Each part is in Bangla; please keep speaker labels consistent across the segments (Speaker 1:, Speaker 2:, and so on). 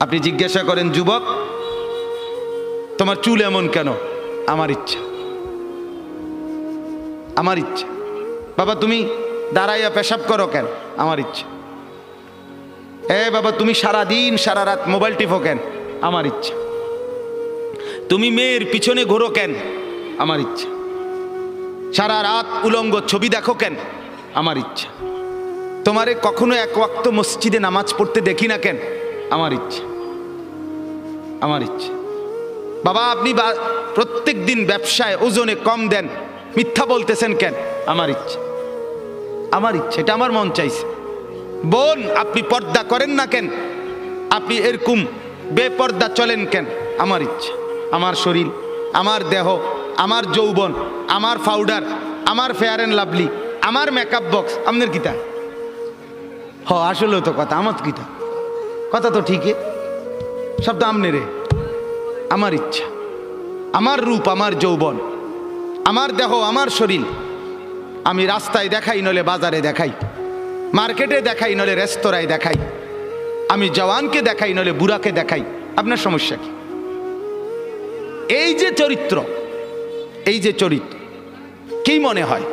Speaker 1: আপনি জিজ্ঞাসা করেন, যুবক তোমার চুল এমন কেন? আমার ইচ্ছা, আমার ইচ্ছা। বাবা তুমি দাঁড়াইয়া পেশাব করো কেন? আমার ইচ্ছা। বাবা তুমি সারা দিন সারা রাত মোবাইল টিপো কেন? আমার ইচ্ছা। তুমি মেয়ের পিছনে ঘোরো কেন? আমার ইচ্ছা। সারা রাত উলঙ্গ ছবি দেখো কেন? আমার ইচ্ছা। তোমারে কখনো এক ওয়াক্ত মসজিদে নামাজ পড়তে দেখি না কেন? আমার ইচ্ছা, আমার ইচ্ছা। বাবা আপনি প্রত্যেক দিন ব্যবসায় ওজনে কম দেন, মিথ্যা বলতেছেন কেন? আমার ইচ্ছা, আমার ইচ্ছা, এটা আমার মন চাইছে। বোন আপনি পর্দা করেন না কেন? আপনি এরকম বেপর্দা চলেন কেন? আমার ইচ্ছা। আমার শরীর, আমার দেহ, আমার যৌবন, আমার পাউডার, আমার ফেয়ার অ্যান্ড লাভলি, আমার মেকআপ বক্স, আপনার কিতা? আসলেও তো কথা, আমার কিতা কথা তো ঠিকই, সব তো আমনে রে। আমার ইচ্ছা, আমার রূপ, আমার যৌবন, আমার দেহ, আমার শরীর, আমি রাস্তায় দেখাই নলে বাজারে দেখাই, মার্কেটে দেখাই নলে রেস্তোরাঁয় দেখাই, আমি জওয়ানকে দেখাই নলে বুড়াকে দেখাই, আপনার সমস্যা কি? এই যে চরিত্র, এই যে চরিত্র, কি মনে হয়?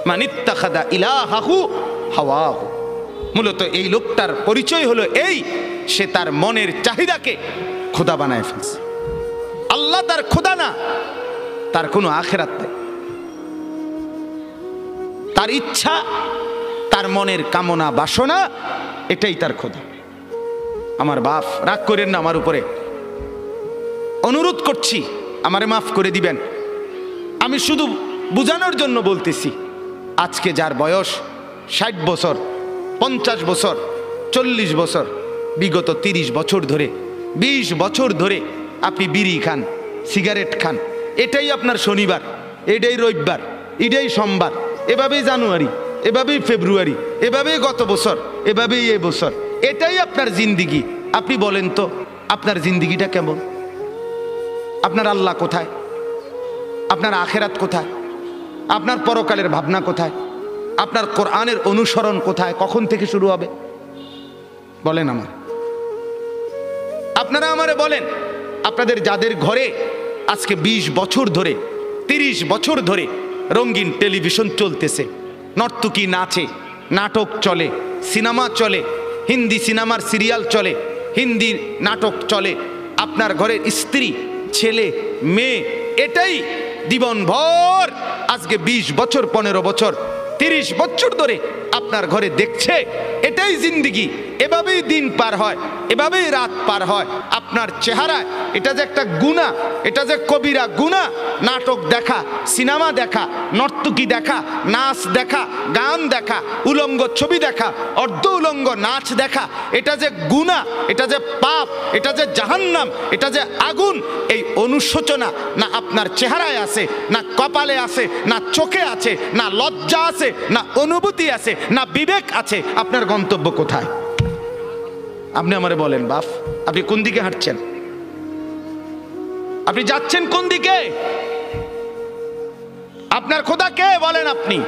Speaker 1: মানিত্তাখাদা ইলাহাহু হাওয়াহু। মূলত এই লোকটার পরিচয় হলো এই, সে তার মনের চাহিদাকে খোদা বানায় ফেলছে। আল্লাহ তার খোদা না, তার কোনো আখেরাত নাই। তার ইচ্ছা, তার মনের কামনা বাসনা, এটাই তার খোদা। আমার বাপ রাগ করেন না আমার উপরে, অনুরোধ করছি আমারে মাফ করে দিবেন। আমি শুধু বুঝানোর জন্য বলতেছি, আজকে যার বয়স 60 বছর, 50 বছর, 40 বছর, বিগত 30 বছর ধরে, 20 বছর ধরে আপনি বিড়ি খান, সিগারেট খান, এটাই আপনার শনিবার, এটাই রবিবার, এটাই সোমবার, এভাবেই জানুয়ারি, এভাবেই ফেব্রুয়ারি, এভাবেই গত বছর, এভাবেই এই বছর, এটাই আপনার জিন্দিগি। আপনি বলেন তো আপনার জিন্দিগিটা কেমন? আপনার আল্লাহ কোথায়? আপনার আখেরাত কোথায়? আপনার পরকালের ভাবনা কোথায়? আপনার কোরআনের অনুসরণ কোথায়? কখন থেকে শুরু হবে বলেন আমার? আপনারা আমারে বলেন, আপনাদের যাদের ঘরে আজকে 20 বছর ধরে, 30 বছর ধরে রঙিন টেলিভিশন চলতেছে, নর্তকী নাচে, নাটক চলে, সিনেমা চলে, হিন্দি সিনেমার সিরিয়াল চলে, হিন্দি নাটক চলে, আপনার ঘরের স্ত্রী, ছেলে, মেয়ে এটাই জীবনভর আজকে 20 বছর, 15 বছর, 30 বছর ধরে আপনার ঘরে দেখছে, এটাই জিন্দিগি। এভাবেই দিন পার হয়, এভাবেই রাত পার হয়। আপনার চেহারায় এটা যে একটা গুনাহ, এটা যে কবিরা গুনাহ, নাটক দেখা, সিনেমা দেখা, নর্তকী দেখা, নাচ দেখা, গান দেখা, উলঙ্গ ছবি দেখা, অর্ধ উলঙ্গ নাচ দেখা, এটা যে গুনাহ, এটা যে পাপ, এটা যে জাহান্নাম, এটা যে আগুন, এই অনুশোচনা না আপনার চেহারায় আছে, না কপালে আছে, না চোখে আছে, না লজ্জা আছে, না অনুভূতি আছে, না বিবেক আছে। আপনার গন্তব্য কোথায়? আপনি আমারে বলেন বাপ, আপনি কোন দিকে হাঁটছেন? আপনি যাচ্ছেন কোন দিকে? আপনার খোদা কে বলেন আপনি?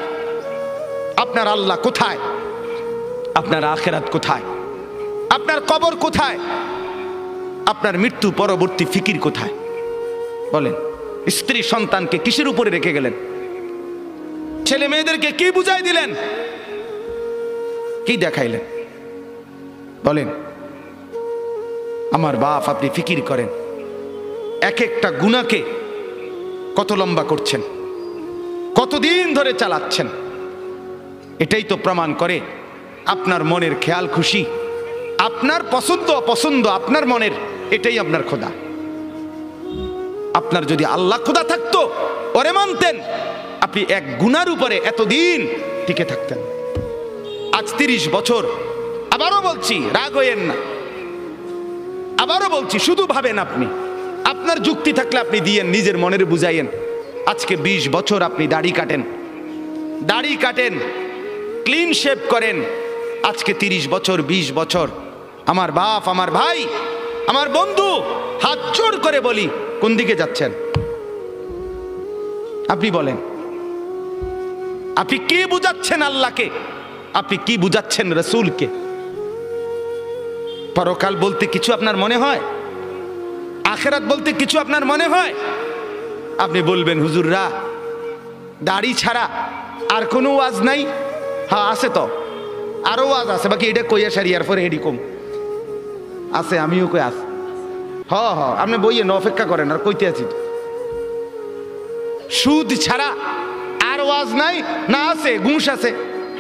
Speaker 1: আপনার আল্লাহ কোথায়? আপনার আখিরাত কোথায়? আপনার কবর কোথায়? আপনার মৃত্যু পরবর্তী ফিকির কোথায় বলেন? স্ত্রী সন্তানকে কিসের উপরে রেখে গেলেন? ছেলে মেয়েদেরকে কি বুঝাই দিলেন? কি দেখাইলেন বলেন? আমার বাপ, আপনি ফিকির করেন, এক একটা গুনাহকে কত লম্বা করছেন, কতদিন ধরে চালাচ্ছেন। এটাই তো প্রমাণ করে আপনার মনের খেয়াল খুশি, আপনার পছন্দ অপছন্দ আপনার মনের, এটাই আপনার খোদা। আপনার যদি আল্লাহ খোদা থাকতো, ওরে মানতেন, আপনি এক গুনার উপরে এতদিন টিকে থাকতেন। আজ 30 বছর, আবারও বলছি রাগ হইয়েন না, আবারও বলছি শুধু ভাবেন আপনি, আপনার যুক্তি থাকলে আপনি দিয়েন, নিজের মনের বুঝাইয়েন। আজকে 20 বছর আপনি দাড়ি কাটেন, ক্লিন শেভ করেন, আজকে 30 বছর 20 বছর। আমার বাপ, আমার ভাই, আমার বন্ধু, হাত জোড় করে বলি, কোন দিকে যাচ্ছেন আপনি বলেন? আপনি কি বুঝাচ্ছেন আল্লাহকে? আপনি কি বুঝাচ্ছেন রসুলকে? পরকাল বলতে কিছু আপনার মনে হয়? আখেরাত বলতে কিছু আপনার মনে হয়? আপনি বলবেন হুজুররা দাড়ি ছাড়া আর কোনো ওয়াজ নাই? হ্যাঁ আছে তো, আরো ওয়াজ আছে, বাকি এটা কইয়া সারি আর পরে হেডি কম আছে, আমিও কই আস। হ হ আপনি বইয়েন, অপেক্ষা করেন, আর কইতে আছি। সুদ ছাড়া আর ওয়াজ নাই না? আছে, ঘুষ আছে,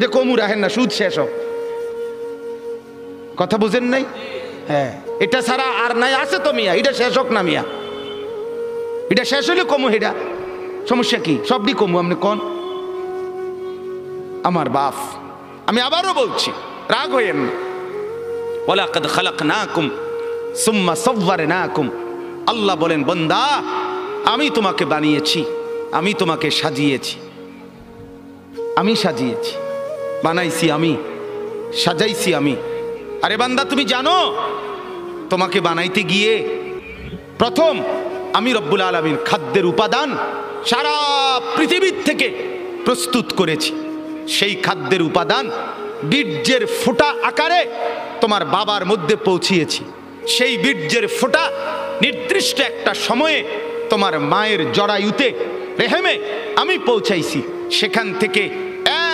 Speaker 1: যে কমু রাখেন না, সুদ শেষ হোক। কথা বুঝেন নাই? হ্যাঁ, এটা ছাড়া আর নাই, আছে তো মিয়া, এটা শেষ হোক না মিয়া, এটা শেষ হলে কমু, এটা সমস্যা কি? সবটি কমু, আপনি কোন? আমার বাপ, আমি আবারও বলছি, রাগ হইেন না। ওয়ালাকাদ খালাকনাকুম সুম্মা সাওয়ারনাকুম। আল্লাহ বলেন বান্দা আমি তোমাকে বানিয়েছি, আমি তোমাকে সাজিয়েছি, আমি সাজিয়েছি, বানাইছি আমি, সাজাইছি আমি। আরে বান্দা তুমি জানো তোমাকে বানাইতে গিয়ে প্রথম আমি রব্বুল আলামিন খাদ্যের উপাদান সারা পৃথিবীর থেকে প্রস্তুত করেছি। সেই খাদ্যের উপাদান বীর্যের ফোঁটা আকারে তোমার বাবার মধ্যে পৌঁছিয়েছি। সেই বীর্যের ফোঁটা নির্দিষ্ট একটা সময়ে তোমার মায়ের জরায়ুতে, রেহেমে আমি পৌঁছাইছি। সেখান থেকে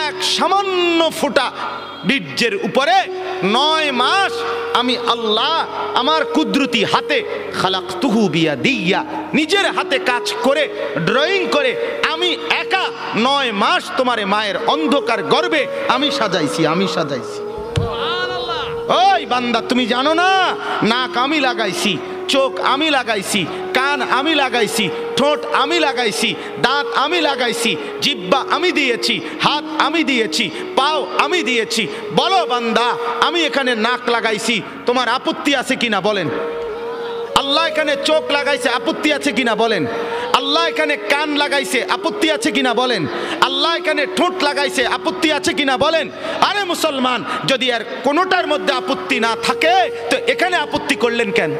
Speaker 1: এক সামান্য ফোঁটা বীর্যের উপরে 9 মাস আমি আল্লাহ আমার কুদরতি হাতে খালাকতুহু বিয়াদিয়া, নিজের হাতে কাজ করে, ড্রয়িং করে আমি একা 9 মাস তোমার মায়ের অন্ধকার গর্ভে আমি সাজাইছি, আমি সাজাইছি। ওই বান্দা তুমি জানো না, নাক আমি লাগাইছি, চোখ আমি লাগাইছি, কান আমি লাগাইছি, ঠোঁট আমি লাগাইছি, দাঁত আমি লাগাইছি, জিহ্বা আমি দিয়েছি, হাত আমি দিয়েছি, পাও আমি দিয়েছি। বলো বান্দা আমি এখানে নাক লাগাইছি, তোমার আপত্তি আছে কিনা বলেন? আল্লাহ এখানে চোখ লাগাইছে, আপত্তি আছে কিনা বলেন? আল্লাহ এখানে কান লাগাইছে, আপত্তি আছে কিনা বলেন? আল্লাহ এখানে ঠোঁট লাগাইছে, আপত্তি আছে কিনা বলেন? আরে মুসলমান, যদি আর কোনোটার মধ্যে আপত্তি না থাকে তো এখানে আপত্তি করলেন কেন?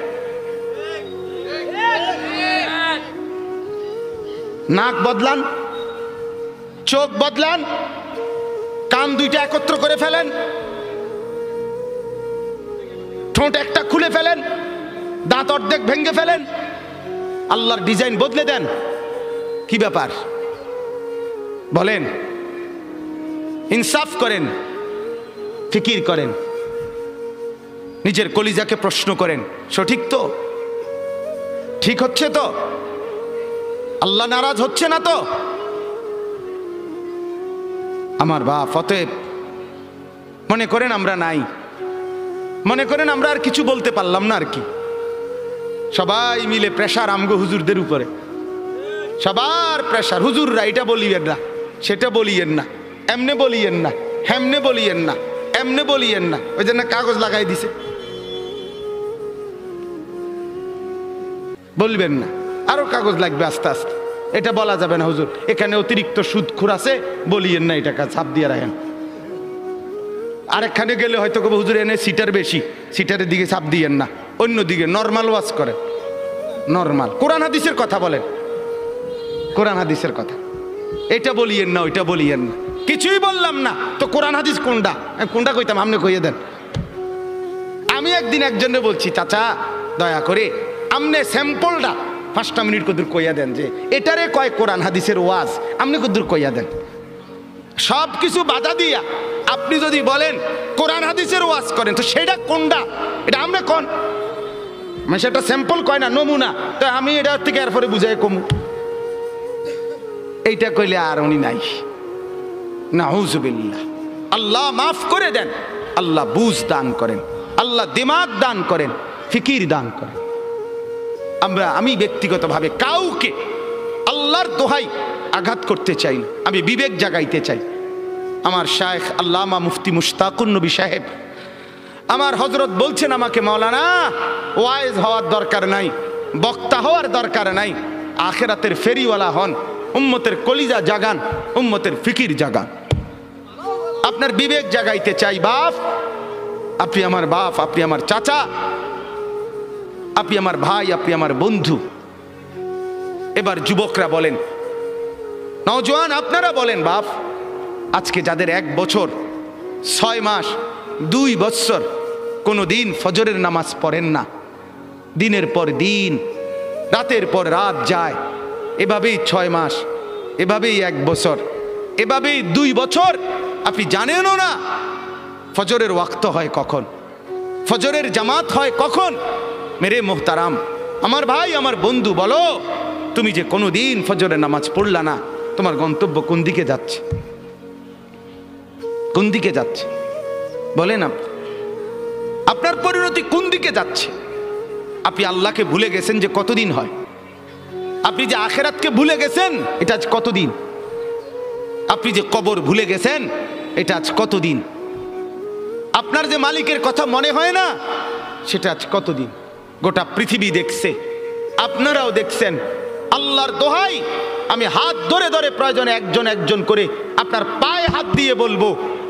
Speaker 1: নাক বদলান, চোখ বদলান, কান দুইটা একত্র করে ফেলেন, ঠোঁট একটা খুলে ফেলেন, দাঁত অর্ধেক ভেঙে ফেলেন, আল্লাহর ডিজাইন বদলে দেন। কি ব্যাপার বলেন? ইনসাফ করেন, ফিকির করেন, নিজের কলিজাকে প্রশ্ন করেন, সঠিক তো? ঠিক হচ্ছে তো? আল্লাহ নারাজ হচ্ছে না তো? আমার বাপ, অতএব মনে করেন আমরা নাই, মনে করেন আমরা আর কিছু বলতে পারলাম না আর কি। সবাই মিলে প্রেশার আমগো হুজুরদের উপরে, সবার প্রেশার। হুজুররা এটা বলিয়েন না, সেটা বলিয়েন না, এমনে বলিয়েন না, হেমনে বলিয়েন না, এমনে বলিয়েন না। ওই জন্য কাগজ লাগাই দিছে, বলবেন না, আরো কাগজ লাগবে আস্তে আস্তে। এটা বলা যাবে না হুজুর এখানে অতিরিক্ত সুদখোর আছে, বলিয়েন না, এটাকে ছাপ দিয়ে রাখেন। আরেকখানে গেলে হয়তো কবে হুজুর এনে সিটার বেশি, সিটারের দিকে ছাপ দিয়েন না, অন্যদিকে নর্মাল ওয়াজ করেন, নর্মাল কোরআন হাদিসের কথা বলেন, কোরআন হাদিসের কথা। এটা বলিয়েন না, ওইটা বলিয়েন না। কিছুই বললাম না তো কোরআন হাদিস কোনটা? কোনটা কইতাম, আপনি কইয়ে দেন। আমি একদিন একজনে বলছি, চাচা দয়া করে আমনে স্যাম্পলটা 5টা মিনিট কদূর কইয়া দেন, যে এটারে কয় কোরআন হাদিসের ওয়াজ, আপনি কদূর কইয়া দেন। সব কিছু বাধা দিয়া আপনি যদি বলেন কোরআন হাদিসের ওয়াজ করেন, তো সেটা কোনটা? এটা আমরা কোন মানে সেটা স্যাম্পল কয় না, নমুনা। তো আমি এটা থেকে এরপরে বুঝাই কমু, এইটা কইলে আর উনি নাই। নাউজুবিল্লাহ। আল্লাহ মাফ করে দেন, আল্লাহ বুঝ দান করেন, আল্লাহ দিমাগ দান করেন, ফিকির দান করেন। আমি ব্যক্তিগতভাবে কাউকে আল্লাহর দোহাই আঘাত করতে চাই না, আমি বিবেক জাগাইতে চাই। আমার শায়েখ আল্লামা মুফতি মুশতাকুন নবী সাহেব, আমার হযরত বলছেন আমাকে, মাওলানা ওয়াইজ হওয়ার দরকার নাই, বক্তা হওয়ার দরকার নাই, আখিরাতের ফেরিওয়ালা হন, উম্মতের কলিজা জাগান, উম্মতের ফিকির জাগান। আপনার বিবেক জাগাইতে চাই বাপ, আপনি আমার বাপ, আপনি আমার চাচা, আপনি আমার ভাই, আপনি আমার বন্ধু। এবার যুবকরা বলেন, নওজোয়ান আপনারা বলেন, বাপ আজকে যাদের 1 বছর 6 মাস 2 বছর কোনো দিন ফজরের নামাজ পড়েন না। দিনের পর দিন, রাতের পর রাত যায়, এভাবেই 6 মাস, এভাবেই 1 বছর, এভাবেই 2 বছর। আপনি জানেনও না ফজরের ওয়াক্ত হয় কখন, ফজরের জামাত হয় কখন। মেরে মোহতারাম, আমার ভাই, আমার বন্ধু, বলো তুমি যে কোনো দিন ফজরের নামাজ পড়লা না, তোমার গন্তব্য কোন দিকে যাচ্ছে? কোন দিকে যাচ্ছে বলেন? আপনার পরিণতি কোন দিকে যাচ্ছে? আপনি আল্লাহকে ভুলে গেছেন যে কতদিন হয়? আপনি যে আখেরাতকে ভুলে গেছেন এটা আজ কতদিন? আপনি যে কবর ভুলে গেছেন এটা আজ কতদিন? আপনার যে মালিকের কথা মনে হয় না সেটা আজ কতদিন? গোটা পৃথিবী দেখছে, আপনারাও দেখছেন। আল্লাহর দোহাই, আমি হাত ধরে ধরে প্রয়োজনে একজন একজন করে আপনার পায়ে হাত দিয়ে বলবো,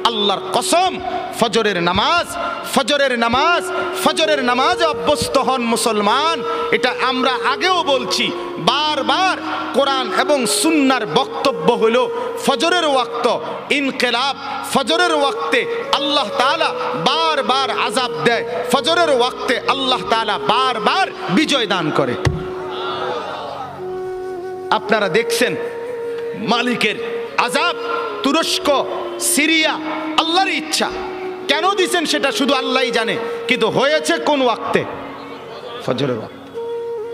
Speaker 1: আল্লাহর কসম, ফজরের নামাজ, ফজরের নামাজ, ফজরের নামাজে অভ্যস্ত হন মুসলমান। এটা আমরা আগেও বলছি বারবার। কোরআন এবং সুন্নাহর বক্তব্য হলো ফজরের ওয়াক্ত ইনকিলাব, ফজরের ওয়াক্তে আল্লাহ তাআলা বারবার আযাব দেয়, ফজরের ওয়াক্তে আল্লাহ তাআলা বারবার বিজয় দান করে। আপনারা দেখছেন মালিকের আযাব, তুরস্ক, সিরিয়া, আল্লাহর ইচ্ছা। কেন দিছেন সেটা শুধু আল্লাহই জানে, কিন্তু হয়েছে কোন ওয়াক্তে? ফজরের ওয়াক্ত।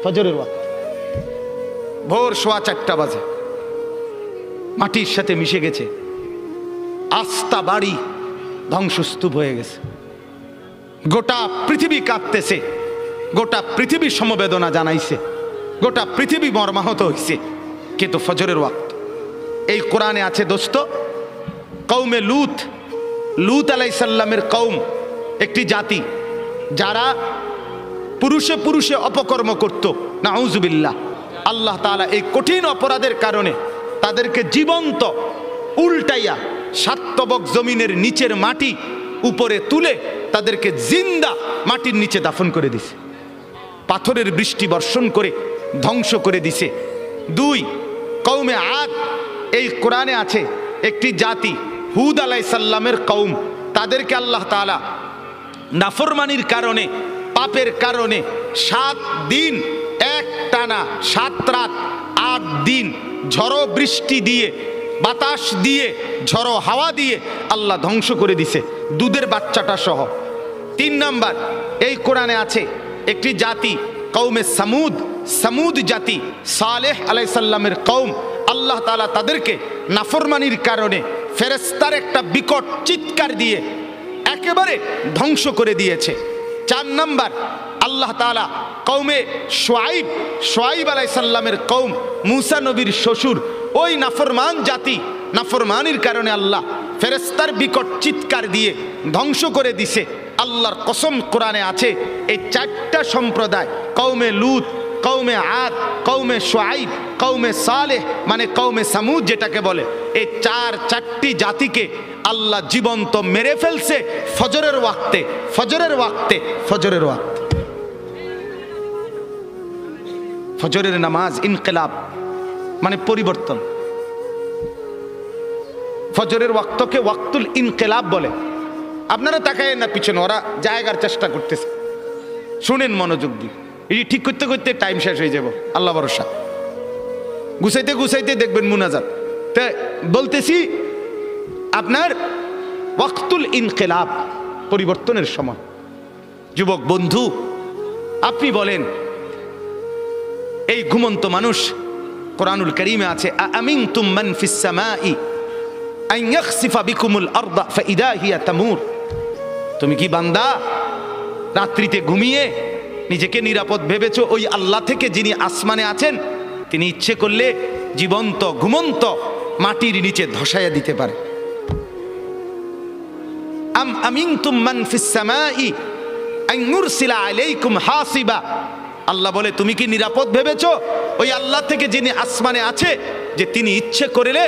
Speaker 1: ফজরের ওয়াক্ত ভোর 4:15 বাজে, মাটির সাথে মিশে গেছে, আস্থা বাড়ি ধ্বংসস্তূপ হয়ে গেছে, গোটা পৃথিবী কাঁপতেছে, গোটা পৃথিবী সমবেদনা জানাইছে, গোটা পৃথিবী মর্মাহত হইছে, কিন্তু ফজরের ওয়াক্ত। এই কোরআনে আছে দোস্ত, কওমে লূত, লূত আলাইহিস সালামের কওম একটি জাতি যারা পুরুষে পুরুষে অপকর্ম করত, নাউজুবিল্লাহ। আল্লাহ তাআলা এই কঠিন অপরাধের কারণে তাদেরকে জীবন্ত উল্টাইয়া 7 তবক জমিনের নিচের মাটি উপরে তুলে তাদেরকে জিন্দা মাটির নিচে দাফন করে দিছে, পাথরের বৃষ্টি বর্ষণ করে ধ্বংস করে দিছে। 2, কওমে আদ, এই কোরআনে আছে একটি জাতি, হুদ আলাইহিস সালামের কওম, তাদেরকে আল্লাহ তাআলা নাফরমানির কারণে, পাপের কারণে 7 দিন একটানা, 7 রাত 8 দিন ঝড়ো বৃষ্টি দিয়ে, বাতাস দিয়ে, ঝড়ো হাওয়া দিয়ে আল্লাহ ধ্বংস করে দিছে, দুধের বাচ্চাটা সহ। 3 নাম্বার, এই কোরআনে আছে একটি জাতি, কওমে সামুদ, সামুদ জাতি, সালেহ আলাইহিস সালামের কওম, আল্লাহ তাআলা তাদেরকে নাফরমানির কারণে ফেরেশতার একটা বিকট চিৎকার দিয়ে একেবারে ধ্বংস করে দিয়েছে। 4 নাম্বার, আল্লাহ তাআলা কওমে শুআইব, শুআইব আলাইহিস সালামের কওম, মূসা নবীর শ্বশুর, ওই নাফরমান জাতি, নাফরমানির কারণে আল্লাহ ফেরেশতার বিকট চিৎকার দিয়ে ধ্বংস করে দিছে। আল্লাহর কসম, কোরআনে আছে এই 4টা সম্প্রদায়, কওমে লূত, কওমে আদ, কওমে শুআইব, কওমে সালেহ, মানে কওমে সামুদ যেটাকে বলে, এই 4টি জাতিকে আল্লাহ জীবন্ত মেরে ফেলছে ফজরের ওয়াক্তে, ফজরের ওয়াক্তে, ফজরের ওয়াক্তে। ফজরের নামাজ ইনকিলাব মানে পরিবর্তন। ফজরের ওয়াক্তকে ওয়াক্তুল ইনকিলাব বলে। আপনারা তাকায়েন না পিছনে, ওরা জায়গার চেষ্টা করতেছে, শুনেন মনোযোগ দিয়ে। এটি ঠিক করতে করতে টাইম শেষ হয়ে যাব, আল্লাহ ভরসা। গুছাইতে গুছাইতে দেখবেন মুনাজাত। তা বলতেছি আপনার ওয়াক্তুল ইনকিলাব, পরিবর্তনের সময়। যুবক বন্ধু, আপনি বলেন, এই ঘুমন্ত মানুষ, কোরআনুল কারীমে আছে, আমিনতুম মান ফিস সামাই আন ইয়াখসিফা বিকুমুল আরদা ফাইদা হিয়া তামুর। তুমি কি বান্দা রাত্রিতে ঘুমিয়ে নিজেকে নিরাপদ ভেবেছো ওই আল্লাহ থেকে যিনি আসমানে আছেন, তিনি ইচ্ছে করলে জীবন্ত ঘুমন্ত মাটির নিচে ধসাইয়া দিতে পারে। আম আমিনতুম মান ফিস সামাই আন ইউরসিলা আলাইকুম হাসিবা। আল্লাহ বলে, তুমি কি নিরাপদ ভেবেছো ওই আল্লাহ থেকে যিনি আসমানে আছে, যে তিনি ইচ্ছে করলে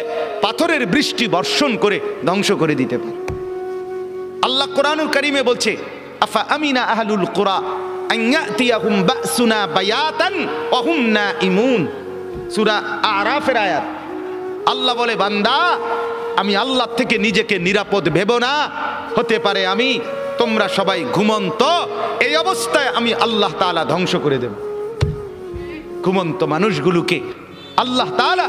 Speaker 1: পাথরের বৃষ্টি বর্ষণ করে ধ্বংস করে দিতে পারে। আল্লাহ কোরআনুল কারীমে বলছে, আফা আমিনা আহলুল কুরা আন ইয়াতিয়াহুম বাসুনা বায়াতান ওয়া হুম নাইমুন। সূরা আরাফের আয়াত। আল্লাহ বলে, বান্দা, আমি আল্লাহ থেকে নিজেকে নিরাপদ ভেবো না। হতে পারে আমি তোমরা সবাই ঘুমন্ত, এই অবস্থায় আমি আল্লাহ তাআলা ধ্বংস করে দেব। ঘুমন্ত মানুষগুলোকে আল্লাহ তাআলা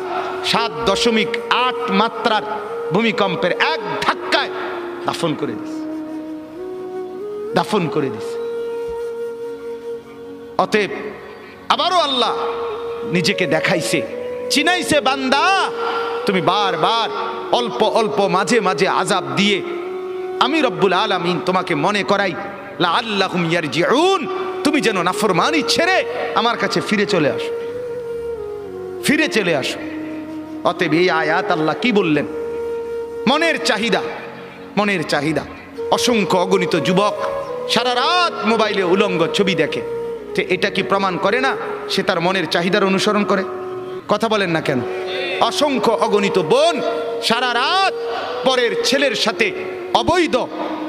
Speaker 1: 7.8 মাত্রার ভূমিকম্পের এক ধাক্কায় দাফন করে দিছে, দাফন করে দিছে। অতএব আবারও আল্লাহ নিজেকে দেখাইছে, চিনাইছে, বান্দা তুমি বারবার অল্প অল্প মাঝে মাঝে আযাব দিয়ে আমি রব্বুল আলামিন তোমাকে মনে করাই লাআল্লাহুম ইয়ারজিউন, তুমি যেন নাফরমানি ছেড়ে আমার কাছে ফিরে চলে আসো, ফিরে চলে আসো। অতএব এই আয়াত আল্লাহ কি বললেন? মনের চাহিদা, মনের চাহিদা। অসংখ্য অগণিত যুবক সারা রাত মোবাইলে উলঙ্গ ছবি দেখে, তো এটা কি প্রমাণ করে না সে তার মনের চাহিদার অনুসরণ করে? কথা বলেন না কেন? অসংখ্য অগণিত বোন সারা রাত পরের ছেলের সাথে অবৈধ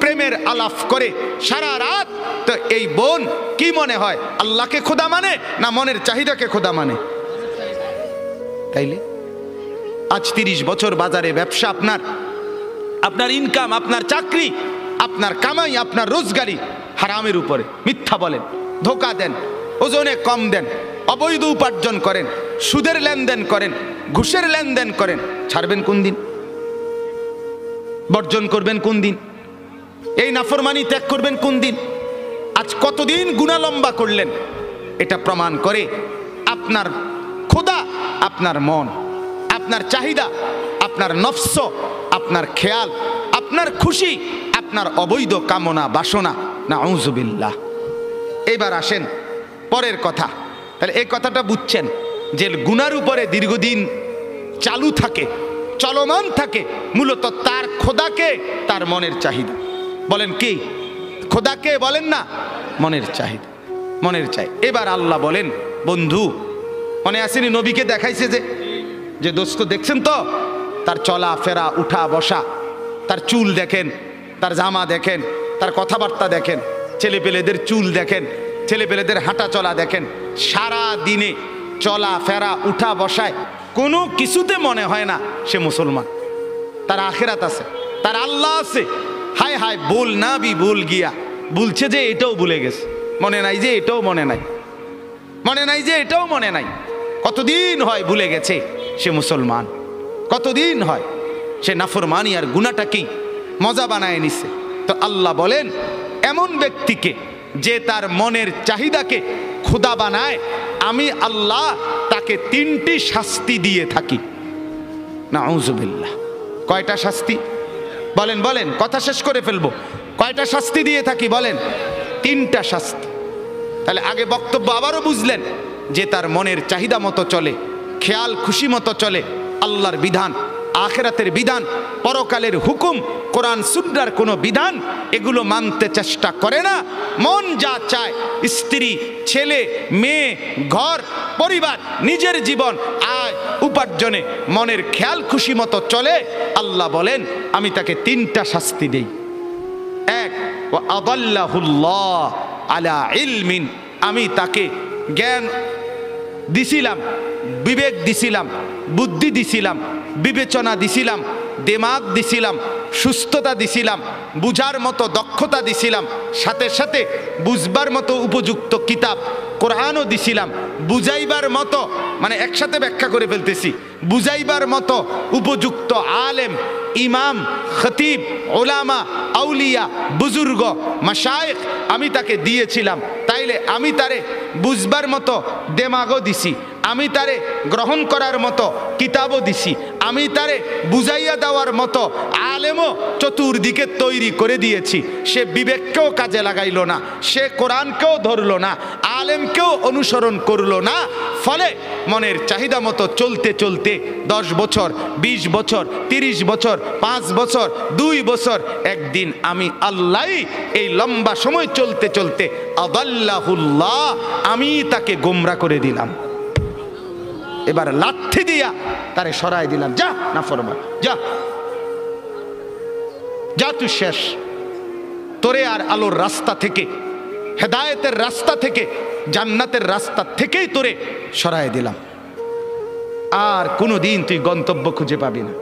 Speaker 1: প্রেমের আলাপ করে সারা রাত, তো এই বোন কি মনে হয় আল্লাহকে খোদা মানে না মনের চাহিদাকে খোদা মানে? তাইলে আজ 30 বছর বাজারে ব্যবসা, আপনার ইনকাম, আপনার চাকরি, আপনার কামাই, আপনার রোজগারি হারামের উপরে। মিথ্যা বলেন, ধোঁকা দেন, ওজনে কম দেন, অবৈধ উপার্জন করেন, সুদের লেনদেন করেন, ঘুষের লেনদেন করেন, ছাড়বেন কোন দিন? বর্জন করবেন কোন দিন? এই নাফরমানি ত্যাগ করবেন কোন দিন? আজ কতদিন গুনাহ লম্বা করলেন? এটা প্রমাণ করে আপনার খোদা আপনার মন, আপনার চাহিদা, আপনার নফস, আপনার খেয়াল, আপনার খুশি, আপনার অবৈধ কামনা বাসনা। নাউযুবিল্লাহ। এবার আসেন পরের কথা। তাহলে এই কথাটা বুঝছেন যে গুনার উপরে দীর্ঘদিন চালু থাকে, চলমান থাকে, মূলত তার খোদাকে তার মনের চাহিদা। বলেন কি? খোদাকে বলেন না, মনের চাহিদা, মনের চাই। এবার আল্লাহ বলেন, বন্ধু মনে আসেনি নবীকে দেখাইছে যে দোস্ত দেখছেন তো, তার চলা ফেরা, উঠা বসা, তার চুল দেখেন, তার জামা দেখেন, তার কথাবার্তা দেখেন, ছেলেপেলেদের চুল দেখেন, ছেলেপেলেদের হাঁটা চলা দেখেন, সারা দিনে চলা ফেরা উঠা বসায় কোনো কিছুতে মনে হয় না সে মুসলমান। তার আখিরাত আছে, তার আল্লাহ আছে। হায় হায়, বল না বি ভুল গিয়া, বলছে যে এটাও ভুলে গেছে, মনে নাই যে এটাও মনে নাই, মনে নাই যে এটাও মনে নাই। কতদিন হয় ভুলে গেছে সে মুসলমান, কতদিন হয় সে নাফরমানি আর গুনাহটাকেই মজা বানায় নিছে। তো আল্লাহ বলেন এমন ব্যক্তিকে যে তার মনের চাহিদাকে খোদা বানায়, আমি আল্লাহ তাকে 3টি শাস্তি দিয়ে থাকি। নাউযুবিল্লাহ। কয়টা শাস্তি? বলেন বলেন, কথা শেষ করে ফেলবো। কয়টা শাস্তি দিয়ে থাকি বলেন? 3টা শাস্তি। তাহলে আগে বক্তব্য আবারও বুঝলেন যে তার মনের চাহিদা মতো চলে, খেয়াল খুশি মতো চলে, আল্লাহর বিধান, আখিরাতের বিধান, পরকালের হুকুম, কোরআন সুন্নাহর কোনো বিধান এগুলো মানতে চেষ্টা করে না। মন যা চায়, স্ত্রী, ছেলে, মেয়ে, ঘর, পরিবার, নিজের জীবন, আয় উপার্জনে মনের খেয়াল খুশি মতো চলে, আল্লাহ বলেন আমি তাকে 3টা শাস্তি দেই। 1, ওয়া আদাল্লাহুল্লাহ আলা ইলমিন, আমি তাকে জ্ঞান দিছিলাম, বিবেক দিছিলাম, বুদ্ধি দিছিলাম, বিবেচনা দিছিলাম, দিমাগ দিছিলাম, সুস্থতা দিছিলাম, বুঝার মতো দক্ষতা দিছিলাম, সাথে সাথে বুঝবার মতো উপযুক্ত কিতাব কোরআনও দিছিলাম, বুঝাইবার মতো, মানে একসাথে ব্যাখ্যা করে ফেলতেছি, বুঝাইবার মতো উপযুক্ত আলেম, ইমাম, খতিব, ওলামা, আউলিয়া, বুজুর্গ, মাশায়েখ আমি তাকে দিয়েছিলাম। তাইলে আমি তারে বুঝবার মতো দেমাগও দিছি, আমি তারে গ্রহণ করার মতো কিতাবও দিছি, আমি তারে বুঝাইয়া দেওয়ার মতো আলেমও চতুর্দিকে তৈরি করে দিয়েছি। সে বিবেককেও কাজে লাগাইল না, সে কোরআনকেও ধরল না, আলেমকেও অনুসরণ করল না। ফলে মনের চাহিদা মতো চলতে চলতে 10 বছর, 20 বছর, 30 বছর, 5 বছর, 2 বছর, একদিন আমি আল্লাহ এই লম্বা সময় চলতে চলতে আদাল্লাহুল্লাহ, আমি তাকে গোমরা করে দিলাম। এবার লাঠি দিয়া তারে সরাই দিলাম, যা নাফরমান, যা যা, তুই শেষ। তোরে আর আলোর রাস্তা থেকে, হেদায়েতের রাস্তা থেকে, জান্নাতের রাস্তা থেকেই তোরে সরাই দিলাম। আর কোনোদিন তুই গন্তব্য খুঁজে পাবি না।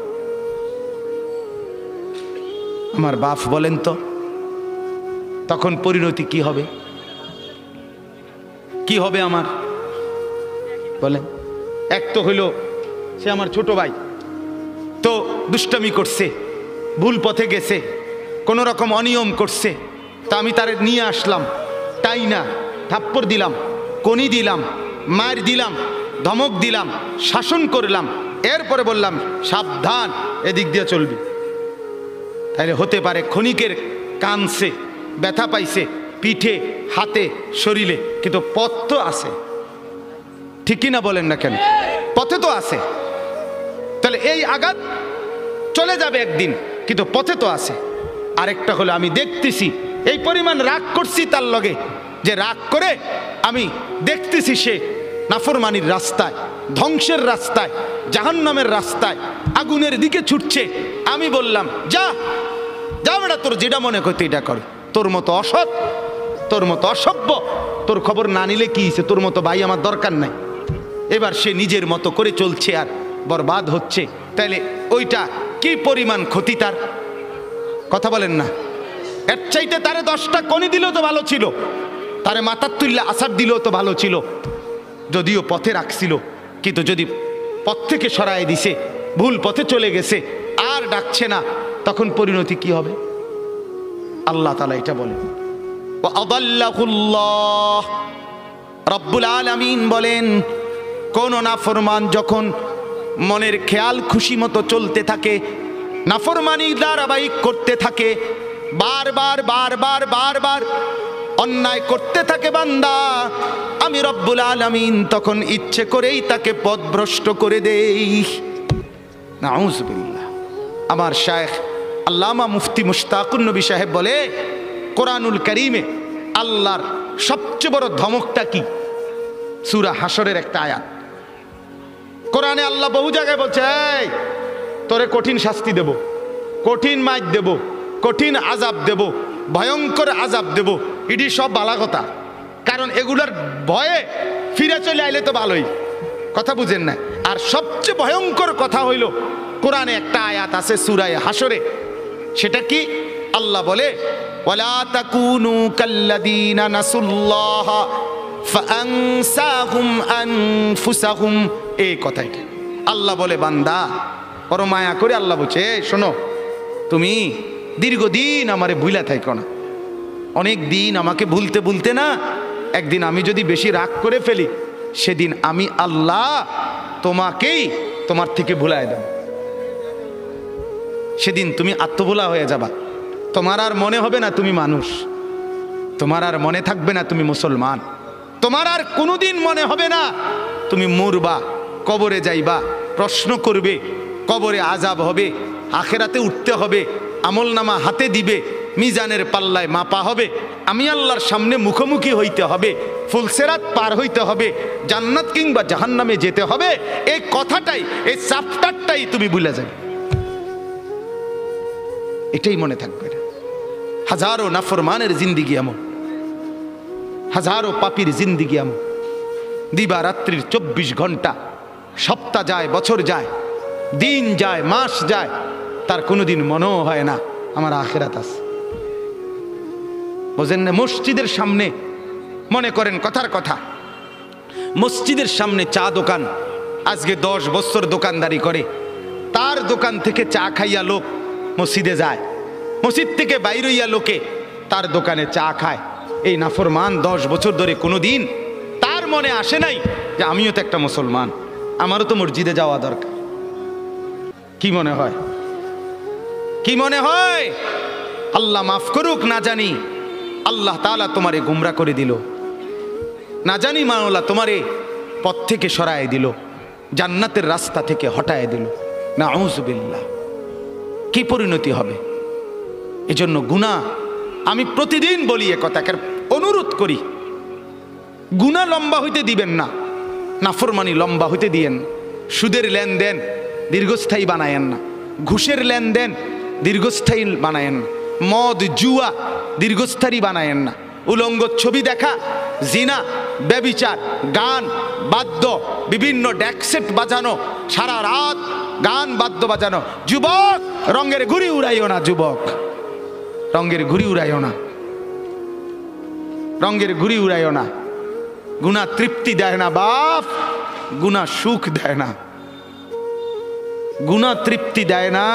Speaker 1: আমার বাপ বলেন তো, তখন পরিণতি কি হবে? কি হবে আমার বলেন? এক তো হইল সে আমার ছোট ভাই, তো দুষ্টামি করছে, ভুল পথে গেছে, কোনো রকম অনিয়ম করছে, তা আমি তারে নিয়ে আসলাম, তাই না থাপ্পড় দিলাম, কনি দিলাম, মার দিলাম, ধমক দিলাম, শাসন করলাম, এরপরে বললাম সাবধান এদিক দিয়ে চলবি। তাহলে হতে পারে ক্ষণিকের কানছে, ব্যথা পাইছে পিঠে, হাতে, শরীরে, কিন্তু পথ তো আছে, ঠিক কিনা বলেন না কেন? পথে তো আছে। তাহলে এই আঘাত চলে যাবে একদিন, কিন্তু পথে তো আছে। আরেকটা হলো আমি দেখতেছি এই পরিমাণ রাগ করছি তার লগে, যে রাগ করে আমি দেখতেছি সে নাফরমানির রাস্তায়, ধ্বংসের রাস্তায়, জাহান্নামের রাস্তায়, আগুনের দিকে ছুটছে। আমি বললাম যা যা বেটা, তোর যেটা মনে করতে এটা কর, তোর মতো অসৎ, তোর মতো অসভ্য, তোর খবর না নিলে কি হয়েছে, তোর মতো ভাই আমার দরকার নাই। এবার সে নিজের মতো করে চলছে আর বরবাদ হচ্ছে। তাইলে ওইটা কি পরিমাণ ক্ষতি তার, কথা বলেন না? এর চাইতে তারে 10টা কনি দিলেও তো ভালো ছিল, তারে মাথার তুল্লা আসার দিলেও তো ভালো ছিল, যদিও পথে রাখছিল। কিন্তু যদি পথ থেকে সরায় দিছে, ভুল পথে চলে গেছে, আর ডাকছে না, তখন পরিণতি কি হবে? আল্লাহ তাআলা এটা বলেন, ওয়াদাল্লাহুল্লাহ, রব্বুল আলামিন বলেন, কোন নাফরমান যখন মনের খেয়াল খুশি মতো চলতে থাকে, নাফরমানি ধারাবাহিক করতে থাকে, বারবার বারবার বারবার অন্যায় করতে থাকে বান্দা, আমি রব্বুল আলামিন তখন ইচ্ছে করেই তাকে পথভ্রষ্ট করে দেই। নাউযুবিল্লাহ। আমার শায়েখ আল্লামা মুফতি মুশতাকুন নবী সাহেব বলে, কোরআনুল কারীমে আল্লাহর সবচেয়ে বড় ধমকটা কি? সূরা হাশরের একটা আয়াত। কোরআনে আল্লাহ বহু জায়গায় বলছে, এই তোরে কঠিন শাস্তি দেব, কঠিন মাইর দেব, কঠিন আযাব দেব, ভয়ঙ্কর আযাব দেব। এটি সব বালা কথা, কারণ এগুলার ভয়ে ফিরে চলে আইলে তো ভালোই, কথা বুঝেন না? আর সবচেয়ে ভয়ঙ্কর কথা হইল, কোরআনে একটা আয়াত আছে সূরা হাশরে, সেটা কি? আল্লাহ বলে, ওয়ালা তাকুনু কাল্লাযীনা নাসুল্লাহ ফাআনসাহুম আনফুসাহুম। এই কথাটা আল্লাহ বলে, বান্দা বড় মায়া করে আল্লাহ বলছে, শোনো, তুমি দীর্ঘদিন আমারে ভুলা থাইকো না, অনেক দিন আমাকে ভুলতে ভুলতে না, একদিন আমি যদি বেশি রাগ করে ফেলি, সেদিন আমি আল্লাহ তোমাকেই তোমার থেকে ভুলায় দেব। সেদিন তুমি আত্মভোলা হয়ে যাবা, তোমার আর মনে হবে না তুমি মানুষ, তোমার আর মনে থাকবে না তুমি মুসলমান, তোমার আর কোনোদিন মনে হবে না তুমি মরবা, কবরে যাইবা, প্রশ্ন করবে, কবরে আযাব হবে, আখেরাতে উঠতে হবে, আমলনামা হাতে দিবে, মিজানের পাল্লায় মাপা হবে, আমি আল্লাহর সামনে মুখোমুখি হইতে হবে, ফুলসেরাত পার হইতে হবে, জান্নাত কিংবা জাহান্নামে যেতে হবে। এই কথাটাই, এই চ্যাপ্টারটাই তুমি ভুলে যাবে, এটাই মনে থাকবে না। হাজারো নাফরমানের জিন্দিগি এমন, হাজারো পাপীর জিন্দিগি এমন, দিবা রাত্রির 24 ঘন্টা, সপ্তাহ যায়, বছর যায়, দিন যায়, মাস যায়, তার কোনোদিন মনেও হয় না আমার আখিরাত আছে। বোঝেন না? মসজিদের সামনে, মনে করেন কথার কথা, মসজিদের সামনে চা দোকান, আজকে 10 বছর দোকানদারি করে, তার দোকান থেকে চা খাইয়া লোক মসজিদে যায়, মসজিদ থেকে বাইরে হইয়া লোকে তার দোকানে চা খায়। এই নাফরমান 10 বছর ধরে কোনোদিন তার মনে আসে নাই যে আমিও তো একটা মুসলমান, আমারও তো মসজিদে যাওয়া দরকার। কি মনে হয়? কি মনে হয়? আল্লাহ মাফ করুক, না জানি আল্লাহ তাআলা তোমারে গুমরা করে দিল, না জানি মাওলা তোমারে পথ থেকে সরায় দিল, জান্নাতের রাস্তা থেকে হটায় দিল। নাউযুবিল্লাহ। কি পরিণতি হবে? এজন্য গুনাহ, আমি প্রতিদিন বলি এ কথাকে, অনুরোধ করি, গুনাহ লম্বা হইতে দিবেন না, নাফরমানি লম্বা হইতে দিয়েন। সুদের লেনদেন দীর্ঘস্থায়ী বানায়েন না, ঘুষের লেনদেন দীর্ঘস্থায়ী বানায়েন না, মদ জুয়া দীর্ঘস্থায়ী বানায়েন না, উলঙ্গ ছবি দেখা, জিনা, ব্যভিচার, গান বাদ্য, বিভিন্ন ড্যাকসেট বাজানো, সারা রাত গান বাদ্য বাজানো। যুবক, রঙের ঘুড়ি উড়াইও না, যুবক, রঙের ঘুড়ি উড়াইও না। রঙের ঘুড়ি উড়াইও না। গুনাহ তৃপ্তি দেয় না বাপ, গুনাহ সুখ দেয় না, গুনাহ তৃপ্তি দেয় না।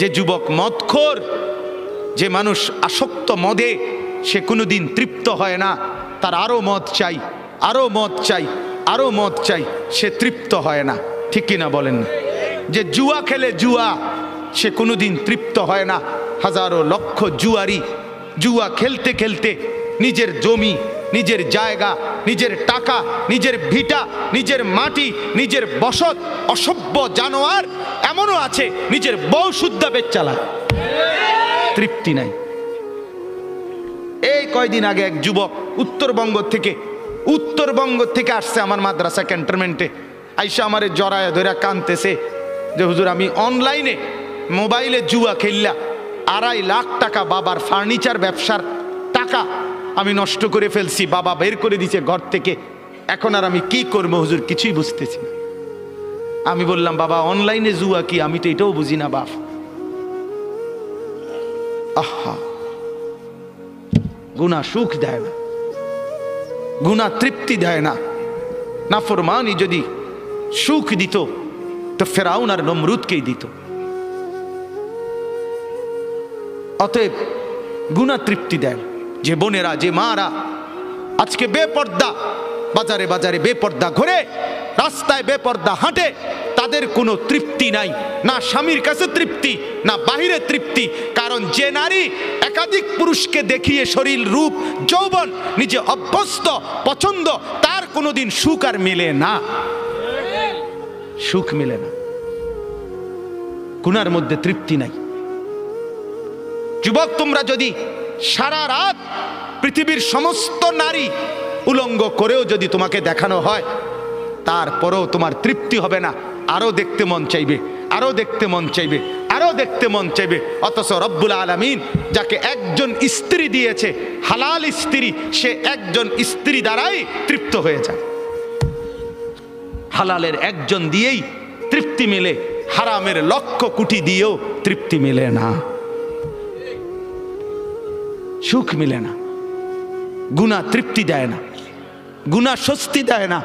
Speaker 1: যে যুবক মদখোর, যে মানুষ আসক্ত মদে, সে কোনোদিন তৃপ্ত হয় না, তার আরো মদ চাই, আরো মদ চাই, আরো মদ চাই, সে তৃপ্ত হয় না। ঠিক কিনা বলেন না? যে জুয়া খেলে জুয়া, সে কোনোদিন তৃপ্ত হয় না। হাজারো লক্ষ জুয়ারি জুয়া খেলতে খেলতে নিজের জমি, নিজের জায়গা, নিজের টাকা, নিজের ভিটা, নিজের মাটি, নিজের বসত, অসভ্য জানোয়ার এমনও আছে নিজের বউ শুদ্ধা বেচ চালায়, তৃপ্তি নাই। এই কয়দিন আগে এক যুবক উত্তরবঙ্গ থেকে আসছে আমার মাদ্রাসা ক্যান্টনমেন্টে, আইসা আমারে জড়ায় ধরে কানতেছে যে হুজুর আমি অনলাইনে মোবাইলে জুয়া খেললা 2.5 লাখ টাকা বাবার ফার্নিচার ব্যবসার টাকা আমি নষ্ট করে ফেলছি, বাবা বের করে দিছে ঘর থেকে, এখন আর আমি কি করবো হুজুর কিছুই বুঝতেছি না। আমি বললাম বাবা অনলাইনে জুয়া কি, আমি তো এটাও বুঝি না বাপ। আহা, গুনাহ সুখ দেয় না, গুনাহ তৃপ্তি দেয় না। নাফরমানি যদি সুখ দিত তো ফেরাউন আর নমরুদকেই দিত। অতএব গুনাহ তৃপ্তি দেয়। যে বোনেরা, যে মারা আজকে বেপর্দা, বাজারে বাজারে বেপর্দা ঘোরে, রাস্তায় বেপর্দা হাঁটে, তাদের কোনো তৃপ্তি নাই, না স্বামীর কাছে তৃপ্তি, না বাহিরে তৃপ্তি। কারণ যে নারী একাধিক পুরুষকে দেখিয়ে শরীর, রূপ, যৌবন নিজে অভ্যস্ত, পছন্দ, তার কোনোদিন সুখ আর মেলে না, সুখ মেলে না, গুনার মধ্যে তৃপ্তি নাই। যুবক, তোমরা যদি সারা রাত পৃথিবীর সমস্ত নারী উলঙ্গ করেও যদি তোমাকে দেখানো হয়, তারপরেও তোমার তৃপ্তি হবে না, আরো দেখতে মন চাইবে, আরো দেখতে মন চাইবে, আরো দেখতে মন চাইবে। অথচ রব্বুল আলামিন যাকে একজন স্ত্রী দিয়েছে, হালাল স্ত্রী, সে একজন স্ত্রী দ্বারাই তৃপ্ত হয়ে যায়। হালালের একজন দিয়েই তৃপ্তি মেলে, হারামের লক্ষ কোটি দিয়েও তৃপ্তি মেলে না, সুখ মিলে না। গুনাহ তৃপ্তি দেয় না, গুনাহ স্বস্তি দেয় না।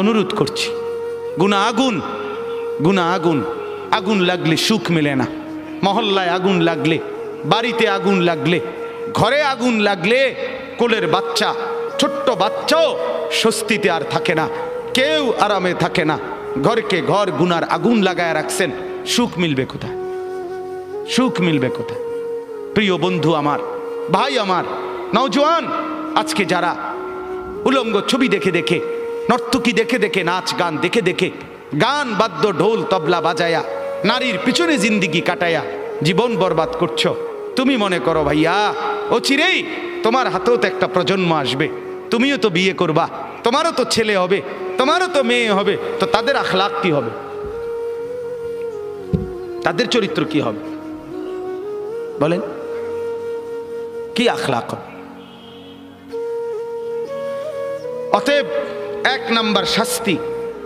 Speaker 1: অনুরোধ করছি, গুনাহ আগুন, গুনাহ আগুন, আগুন লাগলে সুখ মেলে না। মহল্লায় আগুন লাগলে, বাড়িতে আগুন লাগলে, ঘরে আগুন লাগলে কোলের বাচ্চা, ছোট্ট বাচ্চাও স্বস্তিতে আর থাকে না, কেউ আরামে থাকে না। ঘরকে ঘর গুনার আগুন লাগায় রাখছেন, সুখ মিলবে কোথায়? সুখ মিলবে কোথায়? প্রিয় বন্ধু আমার, ভাই আমার, নওজোয়ান, আজকে যারা উলঙ্গ ছবি দেখে দেখে, নর্তকী দেখে দেখে, নাচ গান দেখে দেখে, গান বাদ্য ঢোল তবলা বাজায়া নারীর পিছনে জিন্দিগি কাটায়া জীবন বরবাদ করছো, তুমি মনে করো ভাইয়া অচিরেই তোমার হাতেও তো একটা প্রজন্ম আসবে, তুমিও তো বিয়ে করবা, তোমারও তো ছেলে হবে, তোমারও তো মেয়ে হবে, তো তাদের আখলাক কি হবে? তাদের চরিত্র কি হবে বলেন? কি আখলাক হবে? অতএব 1 নম্বর শাস্তি,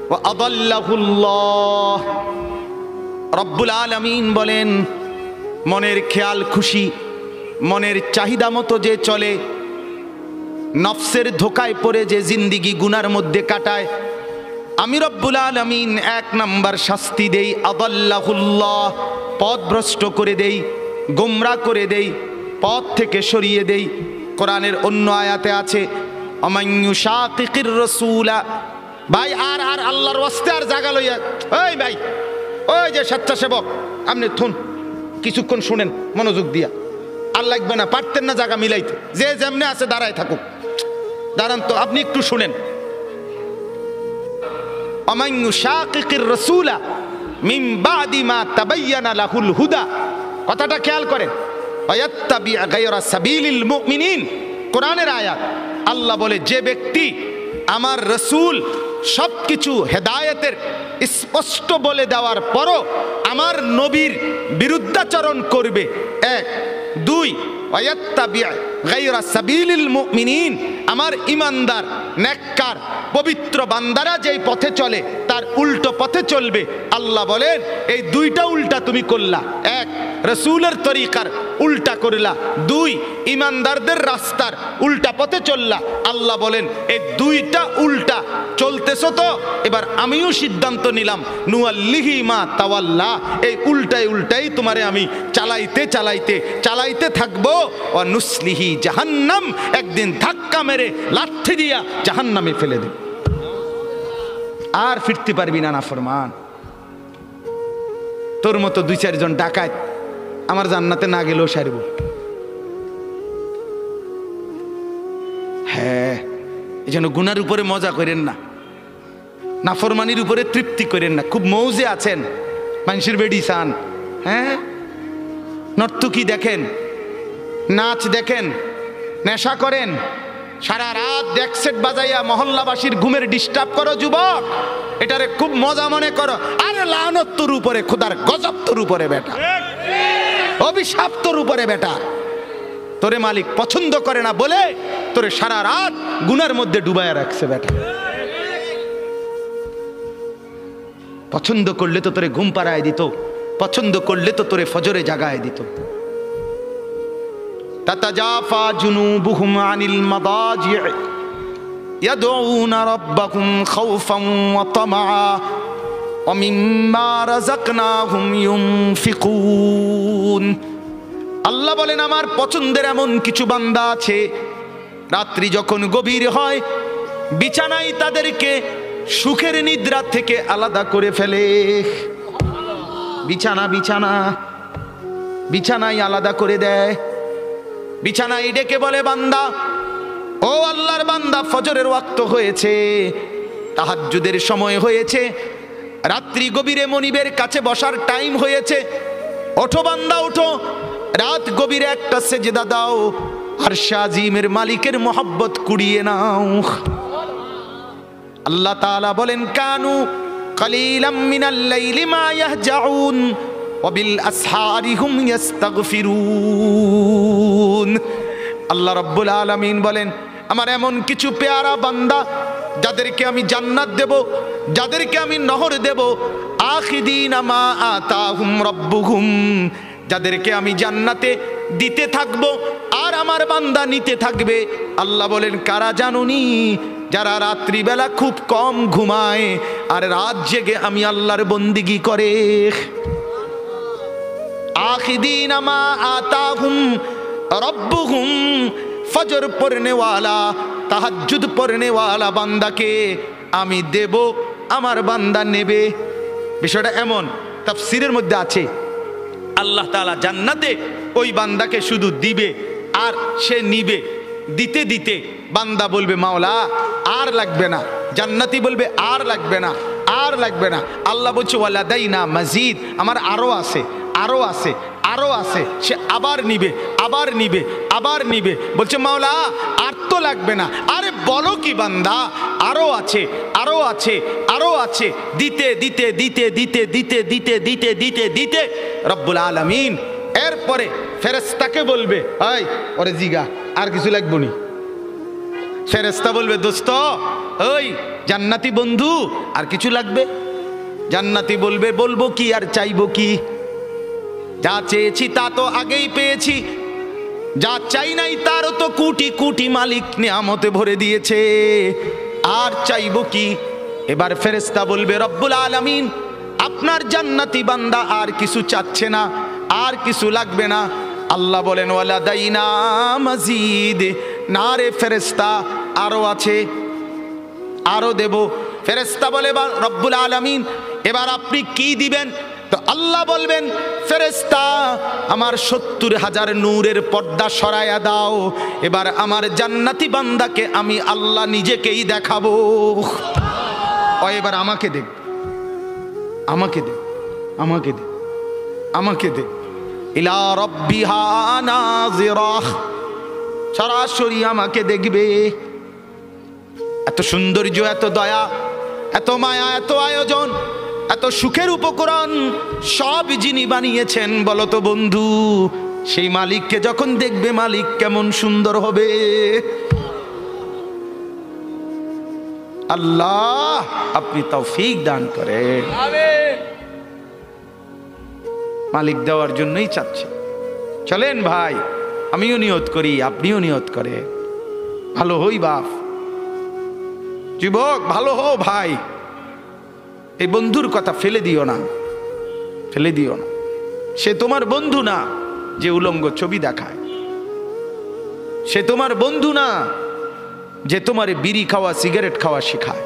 Speaker 1: ওয়া আদাল্লাহুল্লাহ, রব্বুল আলামিন বলেন মনের খেয়াল খুশি, মনের চাহিদা মতো যে চলে, নফসের ধোকায় পড়ে যে জিন্দিগি গুনার মধ্যে কাটায়, আমি রব্বুল আলামিন 1 নম্বর শাস্তি দেই, আদাল্লাহুল্লাহ, পথভ্রষ্ট করে দেই, গোমরা করে দেই, পথ থেকে সরিয়ে দেই। কোরআনের অন্য আয়াতে আছে, আমাইয়ুশাকিকির রাসূলা। ভাই আর আল্লাহর ওয়াস্তে আর জায়গা লইয়া, ওই ভাই, ওই যে স্বেচ্ছাসেবক, আপনি থুন, কিছুক্ষণ শুনেন মনোযোগ দিয়া, আর লাগবে না, পারতেন না জায়গা মিলাইতে, যে যেমনে আছে দাঁড়ায় থাকুক, দাঁড়ান তো, আপনি একটু শুনেন। আমাইয়ুশাকিকির রাসূলা মিন বাদি মা তাবায়্যানা লাহুল হুদা, কথাটা খেয়াল করেন। ওয়ায়াত্তাবি গায়রা সাবিলিল মুমিনিন, কোরআনের আয়াত। আল্লাহ বলে যে ব্যক্তি আমার রাসূল সবকিছু হেদায়েতের স্পষ্ট বলে দেওয়ার পরও আমার নবীর বিরুদ্ধাচরণ করবে, 1, 2, ওয়ায়াত্তাবি গায়রা সাবিলিল মুমিনিন, আমার ইমানদার নেককার পবিত্র বান্দারা যেই পথে চলে তার উল্টো পথে চলবে। আল্লাহ বলেন এই দুইটা উল্টা তুমি করলা, 1 রাসূলের তরিকার উল্টা করলা, 2 ইমানদারদের রাস্তার উল্টা পথে চললা। আল্লাহ বলেন এই 2টা উল্টা চলতেছো তো, এবার আমিও সিদ্ধান্ত নিলাম নুয়াল্লিহি মা তাওয়াল্লা, এই উল্টাই তোমারে আমি চালাইতে থাকবো। ও নুসলিহি জাহান্নাম, একদিন ধাক্কা মেরে লাথি দিয়া জাহান্নামে ফেলে দেব, আর ফিরতে পারবি না নাফরমান। তোর মতো 2-4 জন ডাকাত আমার জান্নাতে না গেলেও সারব। হ্যাঁ, এই জন্য গুনার উপরে মজা করেন না, নাফরমানির উপরে তৃপ্তি করেন না। খুব মৌজে আছেন, মানুষের বেডি চান, হ্যাঁ, নর্তকী দেখেন, নাচ দেখেন, নেশা করেন, সারা রাত ডেকসেট বাজাইয়া মহল্লাবাসীর ঘুমের ডিস্টার্ব করো যুবক, এটারে খুব মজা মনে করো। আরে লানত তোর উপরে, খোদার গজব তোর উপরে বেটা, অভিশাপ তোর উপরে বেটা। তোরে মালিক পছন্দ করে না বলে তোরে সারা রাত গুনার মধ্যে ডুবাইয়া রাখছে বেটা। পছন্দ করলে তো তোরে ঘুম পাড়ায় দিত, পছন্দ করলে তো তোরে ফজরে জাগায় দিত। তাতাজাফা জুনুবুহুম আনিল মাদাজি' ইয়াদউনা রাব্বাহুম খাউফান ওয়া তামআ ওয়া মিম্মা রাযাকনাহুম ইউনফিকুন। আল্লাহ বলেন আমার পছন্দের এমন কিছু বান্দা আছে, রাত্রি যখন গভীর হয় বিছানায় তাদেরকে সুখের নিদ্রা থেকে আলাদা করে ফেলে। বিছানায় আলাদা করে দেয়, বিছানায় ডেকে বলে বান্দা, ও আল্লাহর বান্দা, ফজরের ওয়াক্ত হয়েছে, তাহাজ্জুদের সময় হয়েছে, রাত্রি গভীরে মনিবের কাছে বসার টাইম হয়েছে, ওঠো বান্দা ওঠো, রাত গভীরে একটা সেজদা দাও, আর শাজিমের মালিকের মোহাব্বত কুড়িয়ে নাও। আল্লাহ তাআলা বলেন কানু কালিলাম মিনাল লাইলি মা ইয়াহজাউন ওয়া বিল আসহারি হুম ইস্তাগফিরুন। আল্লাহ রাব্বুল আলামিন বলেন আমার এমন কিছু পেয়ারা বান্দা যাদেরকে আমি জান্নাত দেব, যাদেরকে আমি নহর দেব, আখিদিনা মা আতাহুম রাব্বুহুম, যাদেরকে আমি জান্নাতে দিতে থাকবো আর আমার বান্দা নিতে থাকবে। আল্লাহ বলেন কারা জানুনি? যারা রাত্রিবেলা খুব কম ঘুমায় আর রাত জেগে আমি আল্লাহর বন্দিগি করে। আখিদিনা মা আতাহুম রব্বুহুম, ফজর পড়নেওয়ালা, তাহাজ্জুদ পড়নেওয়ালা বান্দাকে আমি দেব, আমার বান্দা নেবে। বিষয়টা এমন, তাফসীরের মধ্যে আছে আল্লাহ তাআলা জান্নাতে ওই বান্দাকে শুধু দিবে আর সে নিবে। দিতে দিতে বান্দা বলবে মাওলা আর লাগবে না, জান্নাতি বলবে আর লাগবে না, আর লাগবে না। আল্লাহ বলছে ওয়ালাদাইনা মাজিদ, আমার আরো আছে, আরো আছে, আরো আছে। সে আবার নিবে, আবার নিবে, আবার নিবে। বলছে মাওলা আর তো লাগবে না। আরে বলো কি বান্দা, আরো আছে, আরো আছে, আরো আছে। দিতে দিতে দিতে দিতে দিতে দিতে দিতে দিতে দিতে রব্বুল আলামিন এরপরে ফেরেশতাকে বলবে এই ওরে জিগা আর কিছু লাগবে নি। ফেরেশতা বলবে দোস্ত ওই জান্নাতি বন্ধু আর কিছু লাগবে? জান্নাতি বলবে বলবো কি আর চাইবো কি? যা চেয়েছি তা তো আগেই পেয়েছি, যা চাই নাই তারও তো কোটি কোটি মালিক নিয়ামতে ভরে দিয়েছে, আর চাইবো কি? এবার ফেরেশতা বলবে রব্বুল আলামিন আপনার জান্নাতি বান্দা আর কিছু চাচ্ছে না, আর কিছু লাগবে না। আল্লাহ বলেন ওয়ালাদাইনা মাজিদ, না রে ফেরেশতা আরো আছে, আরো দেব। ফেরেশতা বলে রব্বুল আলামিন এবার আপনি কি দিবেন? তো আল্লাহ বলবেন ফেরেশতা আমার 70,000 নূরের পর্দা সরায়া দাও, এবার আমার জান্নাতি বান্দাকে আমি আল্লাহ নিজেকেই দেখাবো। ও এবার আমাকে দেখ, আমাকে দে, আমাকে দে, আমাকে দে। ইলা রাব্বিহা নাযিরাহ, সরাসরি আমাকে দেখবে। এত সৌন্দর্য, এত দয়া, এত মায়া, এত আয়োজন, এত সুখের উপকরণ সব যিনি বানিয়েছেন বলো তো বন্ধু, সেই মালিককে যখন দেখবে মালিক কেমন সুন্দর হবে। আল্লাহ আপনি তৌফিক দান করেন। আমিন। মালিক দেওয়ার জন্যই চাচ্ছে, চলেন ভাই, আমিও নিয়ত করি, আপনিও নিয়ত করে, ভালো হই বাপ, যুবক ভালো হও ভাই। এই বন্ধুর কথা ফেলে দিও না, ফেলে দিও না। সে তোমার বন্ধু না যে উলঙ্গ ছবি দেখায়, সে তোমার বন্ধু না যে তোমার বিড়ি খাওয়া সিগারেট খাওয়া শেখায়,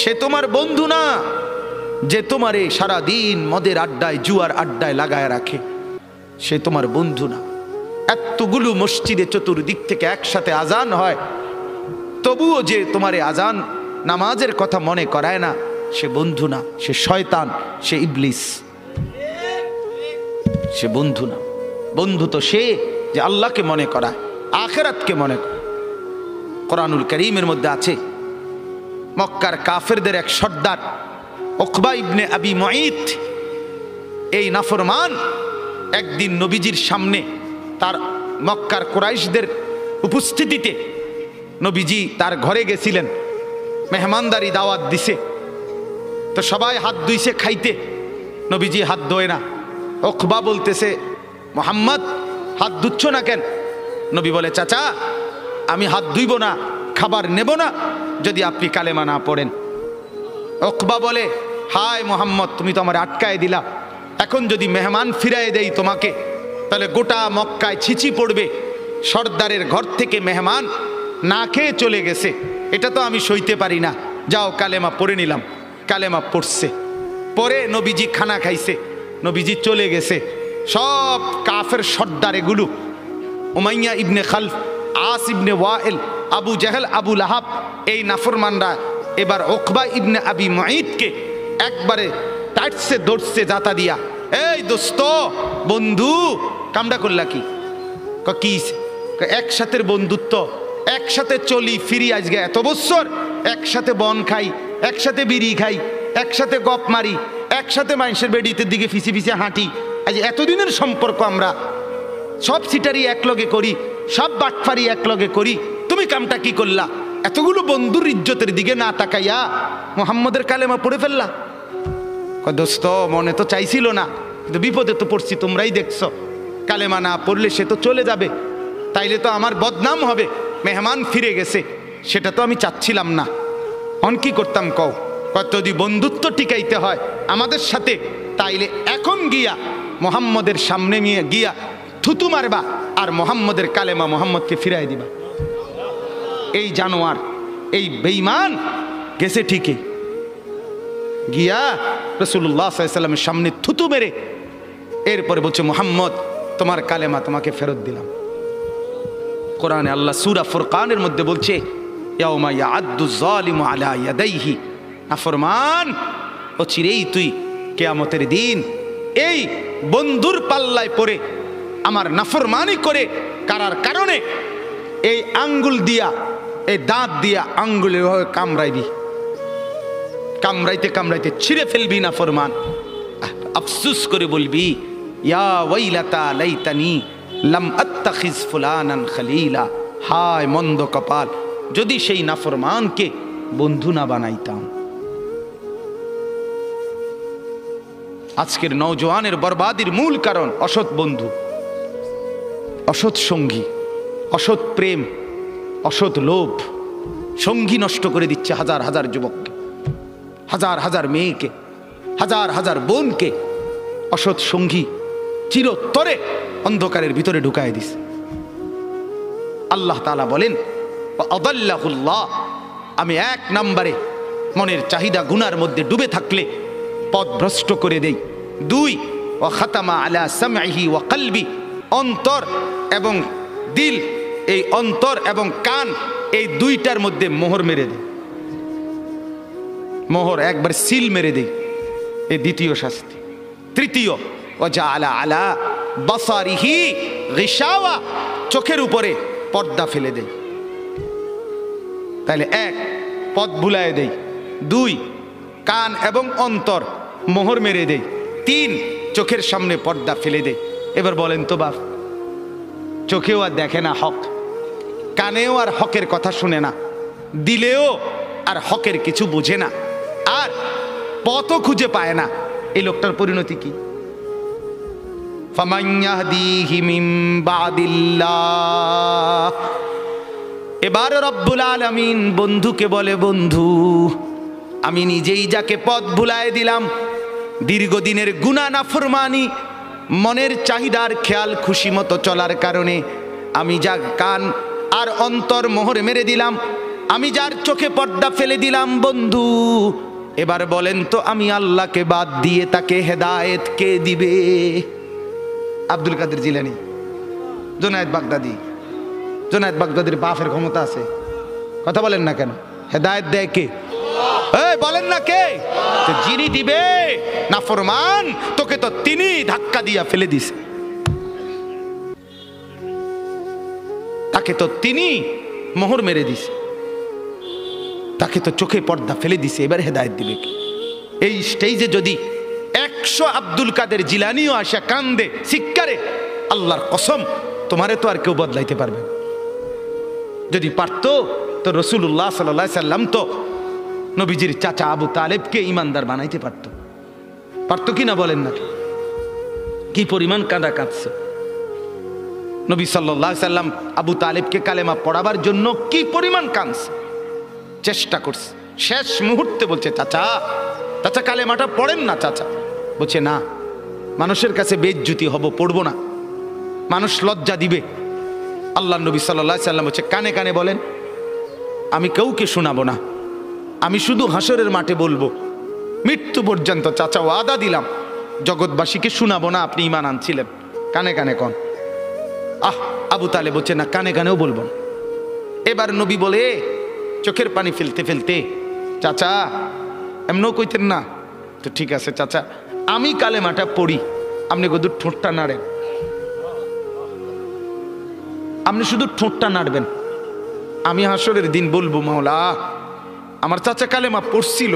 Speaker 1: সে তোমার বন্ধু না যে তোমারে সারাদিন মদের আড্ডায় জুয়ার আড্ডায় লাগায় রাখে, সে তোমার বন্ধু না। এতগুলো মসজিদে চতুর্দিক থেকে একসাথে আজান হয়, তবুও যে তোমারে আজান নামাজের কথা মনে করায় না, সে বন্ধু না, সে শয়তান, সে ইবলিস, সে বন্ধু না। বন্ধু তো সে যে আল্লাহকে মনে করায়, আখিরাতকে মনে করে। কোরআনুল কারীমের মধ্যে আছে, মক্কার কাফেরদের এক সর্দার উকবা ইবনে আবি মুঈত, এই নাফরমান একদিন নবীজির সামনে তার মক্কার কুরাইশদের উপস্থিতিতে নবীজি তার ঘরে গেছিলেন, মেহমানদারি দাওয়াত দিছে, তো সবাই হাত ধুইছে খাইতে, নবীজি হাত ধোয় না। উকবা বলতেছে, মুহাম্মদ হাত ধুচ্ছ না কেন? নবী বলে, চাচা আমি হাত ধুইব না, খাবার নেব না যদি আপনি কালেমা না পড়েন। উকবা বলে, হায় মুহাম্মদ, তুমি তো আমার আটকায় দিলা, এখন যদি মেহমান ফিরায় দেই তোমাকে, তাহলে গোটা মক্কায় ছিচি পড়বে, সর্দারের ঘর থেকে মেহমান না খেয়ে চলে গেছে, এটা তো আমি সইতে পারি না। যাও কালেমা পড়ে নিলাম। কালেমা পড়ছে, পরে নবীজি খানা খাইছে, নবীজি চলে গেছে। সব কাফের সর্দার এগুলো, উমাইয়া ইবনে খালফ, আস ইবনে ওয়াইল, আবু জাহেল, আবু লাহাব, এই নাফরমানরা এবার উকবা ইবনে আবি মুঈতকে একবারে টাইটসে ধরছে জাতা দিয়া। এই দোস্ত, বন্ধু, কামডা করলা কি? কি একসাথে বন্ধুত্ব, একসাথে চলি ফিরি, আজকে এত বছর একসাথে বন খাই, একসাথে বিড়ি খাই, একসাথে গপ মারি, একসাথে মানুষের বেডিতে দিকে ফিসে ফিসে হাঁটি, আজ এতদিনের সম্পর্ক, আমরা সব সিটারি একলগে করি, সব বাটফারি একলগে করি, তুমি কামটা কি করলা? এতগুলো বন্ধুর ইজ্জতের দিকে না তাকাইয়া মুহাম্মদের কালেমা পড়ে ফেললা। দোস্ত, মনে তো চাইছিল না, কিন্তু বিপদে তো পড়ছি, তোমরাই দেখছো। কালেমা না পড়লে সে তো চলে যাবে, তাইলে তো আমার বদনাম হবে, মেহমান ফিরে গেছে, সেটা তো আমি চাচ্ছিলাম না। অন কি করতাম কও? যদি বন্ধুত্ব টিকাইতে হয় আমাদের সাথে, তাইলে এখন গিয়া মুহাম্মদের সামনে নিয়ে গিয়া থুতু মারবা আর মুহাম্মদের কালেমা মুহাম্মদকে ফিরাই দিবা। এই জানোয়ার, এই বেঈমান গেছে ঠিকই, গিয়া রাসূলুল্লাহ সাল্লাল্লাহু আলাইহি ওয়াসাল্লামের সামনে থুতু মেরে এরপরে বলছে, মুহাম্মদ তোমার কালেমা তোমাকে ফেরত দিলাম। কোরআনে আল্লাহ সূরা ফুরকানের মধ্যে বলছে, ইয়াউমা ইয়াআদ্দু যালিমু আলা ইয়াদাইহি, নাফরমান অচিরেই তুই কিয়ামতের দিন এই বন্ধুর পাল্লায় পড়ে আমার নাফরমানি করে কারার কারণে এই আঙ্গুল দিয়া, এই দাঁত দিয়া আঙ্গুলে কামড়াইবি, কামড়াইতে কামড়াইতে ছিঁড়ে ফেলবি নাফরমান। আফসুস করে বলবি, ইয়া ওয়াইলাতা লাইতানি লাম আত্তাখিজ ফুলানান খলিলা, হায় মন্দ কপাল, যদি সেই নাফরমানকে বন্ধু না বানাইতাম। আজকের নওজোয়ানের বরবাদির মূল কারণ অসৎ বন্ধু, অসৎ সঙ্গী, অসৎ প্রেম, অসৎ লোভ। সঙ্গী নষ্ট করে দিচ্ছে হাজার হাজার যুবককে, হাজার হাজার মেয়েকে, হাজার হাজার বোনকে। অসৎ সঙ্গী চিরতরে অন্ধকারের ভিতরে ঢুকায় দিস। আল্লাহ তাআলা বলেন, আদাল্লাহুল্লাহ, আমি এক নম্বরে মনের চাহিদা গুনার মধ্যে ডুবে থাকলে পথ ভ্রষ্ট করে দেই। দুই, ওয়া খাতামা আলা সামঈহি ওয়া কলবি, অন্তর এবং দিল, এই অন্তর এবং কান, এই দুইটার মধ্যে মোহর মেরে দেয়, মোহর একবার সিল মেরে দেয়, এই দ্বিতীয় শাস্তি। তৃতীয়, ওয়া জাআলা আলা বাসারিহি গিশাওয়া, চোখের উপরে পর্দা ফেলে দেয়। তাহলে এক, পথ ভুলায় দেয়। দুই, কান এবং অন্তর মোহর মেরে দেয়। তিন, চোখের সামনে পর্দা ফেলে দেয়। এবার বলেন তো বাপ, চোখেও আর দেখে না হক, কানেও আর হকের কথা শুনে না, দিলেও আর হকের কিছু বোঝে না, আর পথও খুঁজে পায় না, এই লোকটার পরিণতি কি? ফামান ইয়াহদিহি মিন বাদিল্লাহ। এবার রব্বুল আলামিন বন্ধুকে বলে, বন্ধু আমি নিজেই যাকে পথ ভুলায় দিলাম, দীর্ঘদিনের গুনাহ নাফরমানি, মনের চাহিদার খেয়াল খুশি মতো চলার কারণে আমি যা কান আর অন্তর মোহর মেরে দিলাম, আমি যার চোখে পর্দা ফেলে দিলাম, বন্ধু এবার বলেন তো আমি আল্লাহকে বাদ দিয়ে তাকে হেদায়েত কে দিবে? আব্দুল কাদের জিলানী, জুনায়েদ বাগদাদি। জুনায়েদ বাগদাদির বাপের ক্ষমতা আছে, কথা বলেন না কেন? হেদায়েত দেয় কে? বলেন না কে? যিনি দিবে নাফরমান, তোকে তো তিনি ধাক্কা দিয়া ফেলে দিছে, তাকে তো তিনি মোহর মেরে দিছে, তাকে তো চোখে পর্দা ফেলে দিছে, এবার হেদায়েত দিবে কে? এই স্টেজে যদি 100 আব্দুল কাদের জিলানীও আসা কান্দে শিক্ষারে, আল্লাহর কসম তোমারে তো আর কেউ বদলাইতে পারবে না। যদি পারতো তো রাসূলুল্লাহ সাল্লাল্লাহু আলাইহি সাল্লাম তো নবীজির চাচা আবু তালেবকে ইমানদার বানাইতে পারতো, পারতো কি না বলেন না? কি পরিমাণ কাঁদা কাঁদছে নবী সাল্লাল্লাহু আলাইহি সাল্লাম আবু তালেবকে কালেমা পড়াবার জন্য, কি পরিমাণ কাঁদছে, চেষ্টা করছে। শেষ মুহূর্তে বলছে, চাচা চাচা কালেমাটা পড়েন না চাচা। বলছে না, মানুষের কাছে বেইজ্জতি হব, পড়বো না, মানুষ লজ্জা দিবে। আল্লাহ নবী সাল্লাল্লাহু আলাইহি সাল্লাম বলছে, কানে কানে বলেন, আমি কাউকে শোনাবো না, আমি শুধু হাসরের মাঠে বলবো, মৃত্যু পর্যন্ত চাচা ওয়াদা দিলাম জগৎবাসীকে শোনাবো না আপনি ঈমান আনছিলেন, কানে কানে কন। আবু তালেব বলছে না, কানে কানেও বলবো না। এবার নবী বলে চোখের পানি ফেলতে ফেলতে, চাচা এমনও কইতেন না তো, ঠিক আছে চাচা আমি কালেমাটা পড়ি, আপনি শুধু ঠোঁটটা নাড়েন, আপনি শুধু ঠোঁটটা নাড়বেন, আমি হাসরের দিন বলবো মাওলা আমার চাচা কালেমা পড়ছিল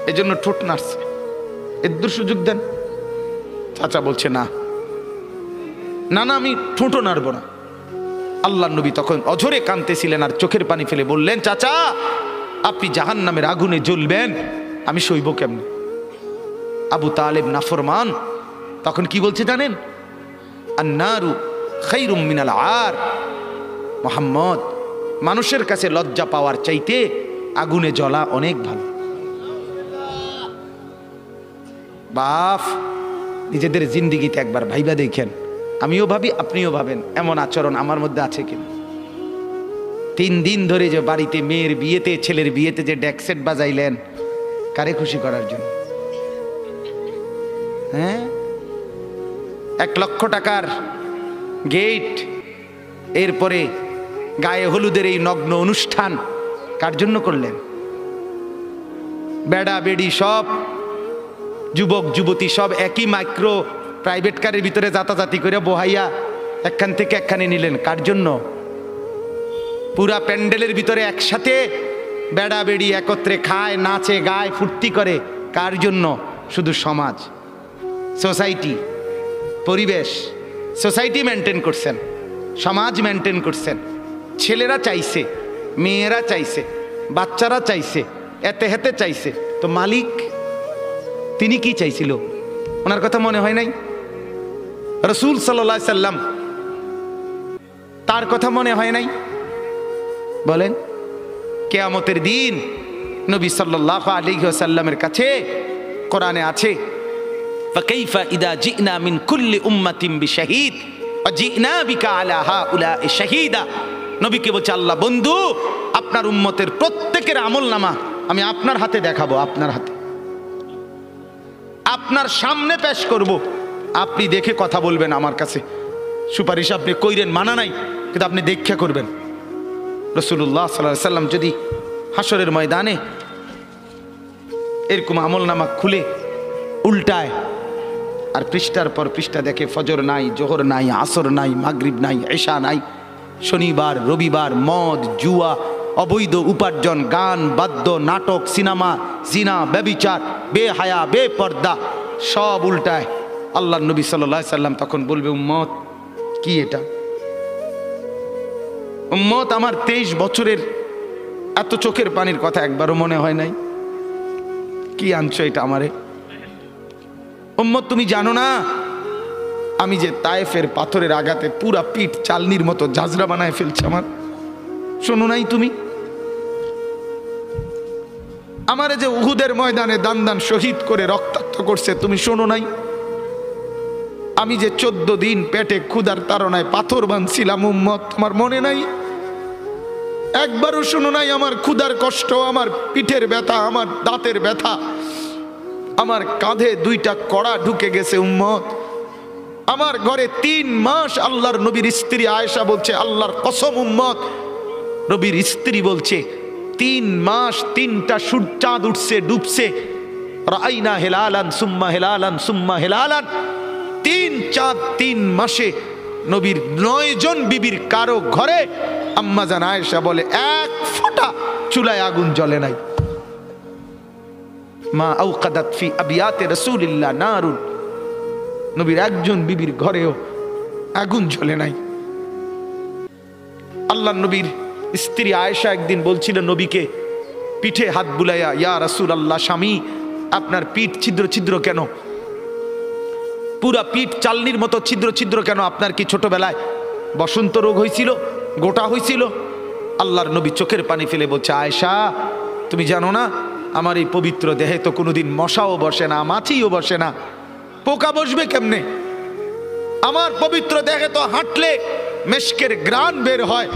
Speaker 1: এই জন্য ঠোঁট নাড়ছে, এর সুযোগ দেন। চাচা বলছে না না না, আমি ঠোঁটও নাড়বো না। আল্লাহ নবী তখন অঝরে কাঁদতেছিলেন আর চোখের পানি ফেলে বললেন, চাচা আপনি জাহান্নামের আগুনে জ্বলবেন, আমি সইব কেমনে? আবু তালেব নাফরমান তখন কি বলছে জানেন? আন্নারু খায়রুম মিনাল আর। মুহাম্মদ, মানুষের কাছে লজ্জা পাওয়ার চাইতে আগুনে জ্বলা অনেক ভালো। বাপ, নিজেদের জিন্দিগিতে একবার ভাইবা দেখেন, আমিও ভাবি আপনিও ভাবেন এমন আচরণ আমার মধ্যে আছে কিনা। 3 দিন ধরে যে বাড়িতে মেয়ের বিয়েতে, ছেলের বিয়েতে যে ডেকসেট বাজাইলেন, কারে খুশি করার জন্য? হ্যাঁ, 1 লক্ষ টাকার গেট, এরপরে গায়ে হলুদের এই নগ্ন অনুষ্ঠান কার জন্য করলেন? বেড়া বেড়ি সব, যুবক যুবতী সব একই মাইক্রো প্রাইভেট কারের ভিতরে যাতাযাতি করে বহাইয়া একখান থেকে একখানে নিলেন, কার জন্য? পুরা প্যান্ডেলের ভিতরে একসাথে বেড়া বেড়ি একত্রে খায়, নাচে, গায়, ফুর্তি করে, কার জন্য? শুধু সমাজ, সোসাইটি, পরিবেশ, সোসাইটি মেনটেন করছেন, সমাজ মেনটেন করছেন। ছেলেরা চাইছে, মেয়েরা চাইছে, বাচ্চারা চাইছে, এতে হেতে চাইছে, তো মালিক তিনি কি চাইছিল? ওনার কথা মনে হয় নাই? রাসূল সাল্লাল্লাহু আলাইহি সাল্লাম তার কথা মনে হয় নাই? বলেন, কিয়ামতের দিন নবী সাল্লাল্লাহু আলাইহি ওয়াসাল্লামের কাছে কোরআনে আছে, ফাকাইফা ইদা জিনা মিন কুল্লি উম্মাতিন বিশাহিদ ওয়া জিনা বিকা আলা হাউলা'i শাহীদা। নবীকে বলছে আল্লাহ, বন্ধু আপনার উম্মতের প্রত্যেকের আমলনামা আমি আপনার হাতে দেখাবো, আপনার হাতে, আপনার সামনে পেশ করব, আপনি দেখে কথা বলবেন। আমার কাছে সুপারিশ আপনি কইরেন, মানা নাই, কিন্তু আপনি দেখে করবেন। রাসূলুল্লাহ সাল্লাল্লাহু আলাইহি সাল্লাম যদি হাসরের ময়দানে এরকম আমলনামা খুলে উল্টায় আর পৃষ্ঠার পর পৃষ্ঠা দেখে, ফজর নাই, জোহর নাই, আসর নাই, মাগরিব নাই, এশা নাই, শনিবার রবিবার, মদ জুয়া, অবৈধ উপার্জন, গান বাদ্য, নাটক, সিনেমা, জিনা, ব্যভিচার, বেহায়া, বেপর্দা, সব উল্টায়। আল্লাহ নবী সাল্লাল্লাহু আলাইহি সাল্লাম তখন বলবে, উম্মত কি এটা? উম্মত আমার 23 বছরের এত চোখের পানির কথা একবারও মনে হয় নাই, কি আনছো এটা আমারে? উম্মত তুমি জানো না আমি যে তায়েফের পাথরের আঘাতে পুরা পিঠ চালনির মতো জাজরা বানায় ফেলছে আমার, শোনো নাই তুমি? আমারে যে উহুদের ময়দানে দান দান শহীদ করে রক্তাক্ত করছে, তুমি শোনো নাই? আমি যে 14 দিন পেটে ক্ষুধার তাড়নায় পাথর বাঁধছিলাম উম্মত, তোমার মনে নাই? একবারও শোনো নাই আমার ক্ষুধার কষ্ট, আমার পিঠের ব্যথা, আমার দাঁতের ব্যথা, আমার কাঁধে 2টা কড়া ঢুকে গেছে উম্মত। আমার ঘরে 3 মাস আল্লাহর নবীর স্ত্রী আয়েশা বলছে, আল্লাহর কসম উম্মত, নবীর স্ত্রী বলছে 3 মাস 3টা চাঁদ উঠছে ডুবছে, রাইনা হেলালান সুম্মা হেলালান সুম্মা হেলালান, 3 চাঁদ 3 মাসে নবীর 9 জন বিবির কারো ঘরে আম্মা জান আয়েশা বলে 1 ফোঁটা চুলায় আগুন জ্বলে নাই। মা আওকাদাত ফি আবিয়াতে রাসূলিল্লাহ নারুন, নবীর একজন বিবির ঘরেও আগুন জ্বলে নাই। আল্লাহ নবীর স্ত্রী আয়েশা একদিন বলছিল নবীকে পিঠে হাত বুলাইয়া, ইয়া রাসূলুল্লাহ, স্বামী আপনার পিঠ ছিদ্র ছিদ্র কেন? পুরা পিঠ চালনির মতো ছিদ্র ছিদ্র কেন? আপনার কি ছোটবেলায় বসন্ত রোগ হয়েছিল, গোটা হয়েছিল? আল্লাহর নবী চোখের পানি ফেলে বলছে, আয়েশা তুমি জানো না আমার এই পবিত্র দেহে তো কোনোদিন মশাও বসে না, মাছিও বসে না, পোকা বসবে কেমনে? আমার পবিত্র দেহে তো হাঁটলে মেশকের গ্রান বের হয়,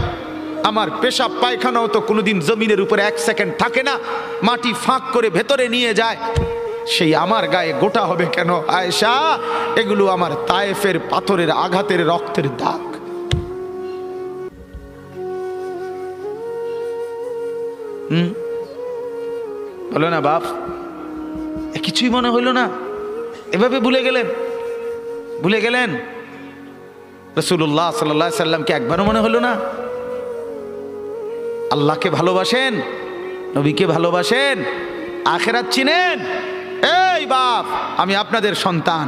Speaker 1: আমার পেশাব পায়খানাও তো কোনোদিন জমিনের উপরে 1 সেকেন্ড থাকে না, মাটি ফাঁক করে ভেতরে নিয়ে যায়, সেই আমার গায়ে গোটা হবে কেন? আয়েশা এগুলো আমার তায়েফের পাথরের আঘাতের রক্তের দাগ। বলো না বাপ, কিছুই মনে হইল না? এভাবে ভুলে গেলেন, ভুলে গেলেন? রাসূলুল্লাহ সাল্লাল্লাহু আলাইহি সাল্লামকে একবারও মনে হলো না? আল্লাহকে ভালোবাসেন, নবীকে ভালোবাসেন, আখিরাত চিনেন? এই বাপ, আমি আপনাদের সন্তান,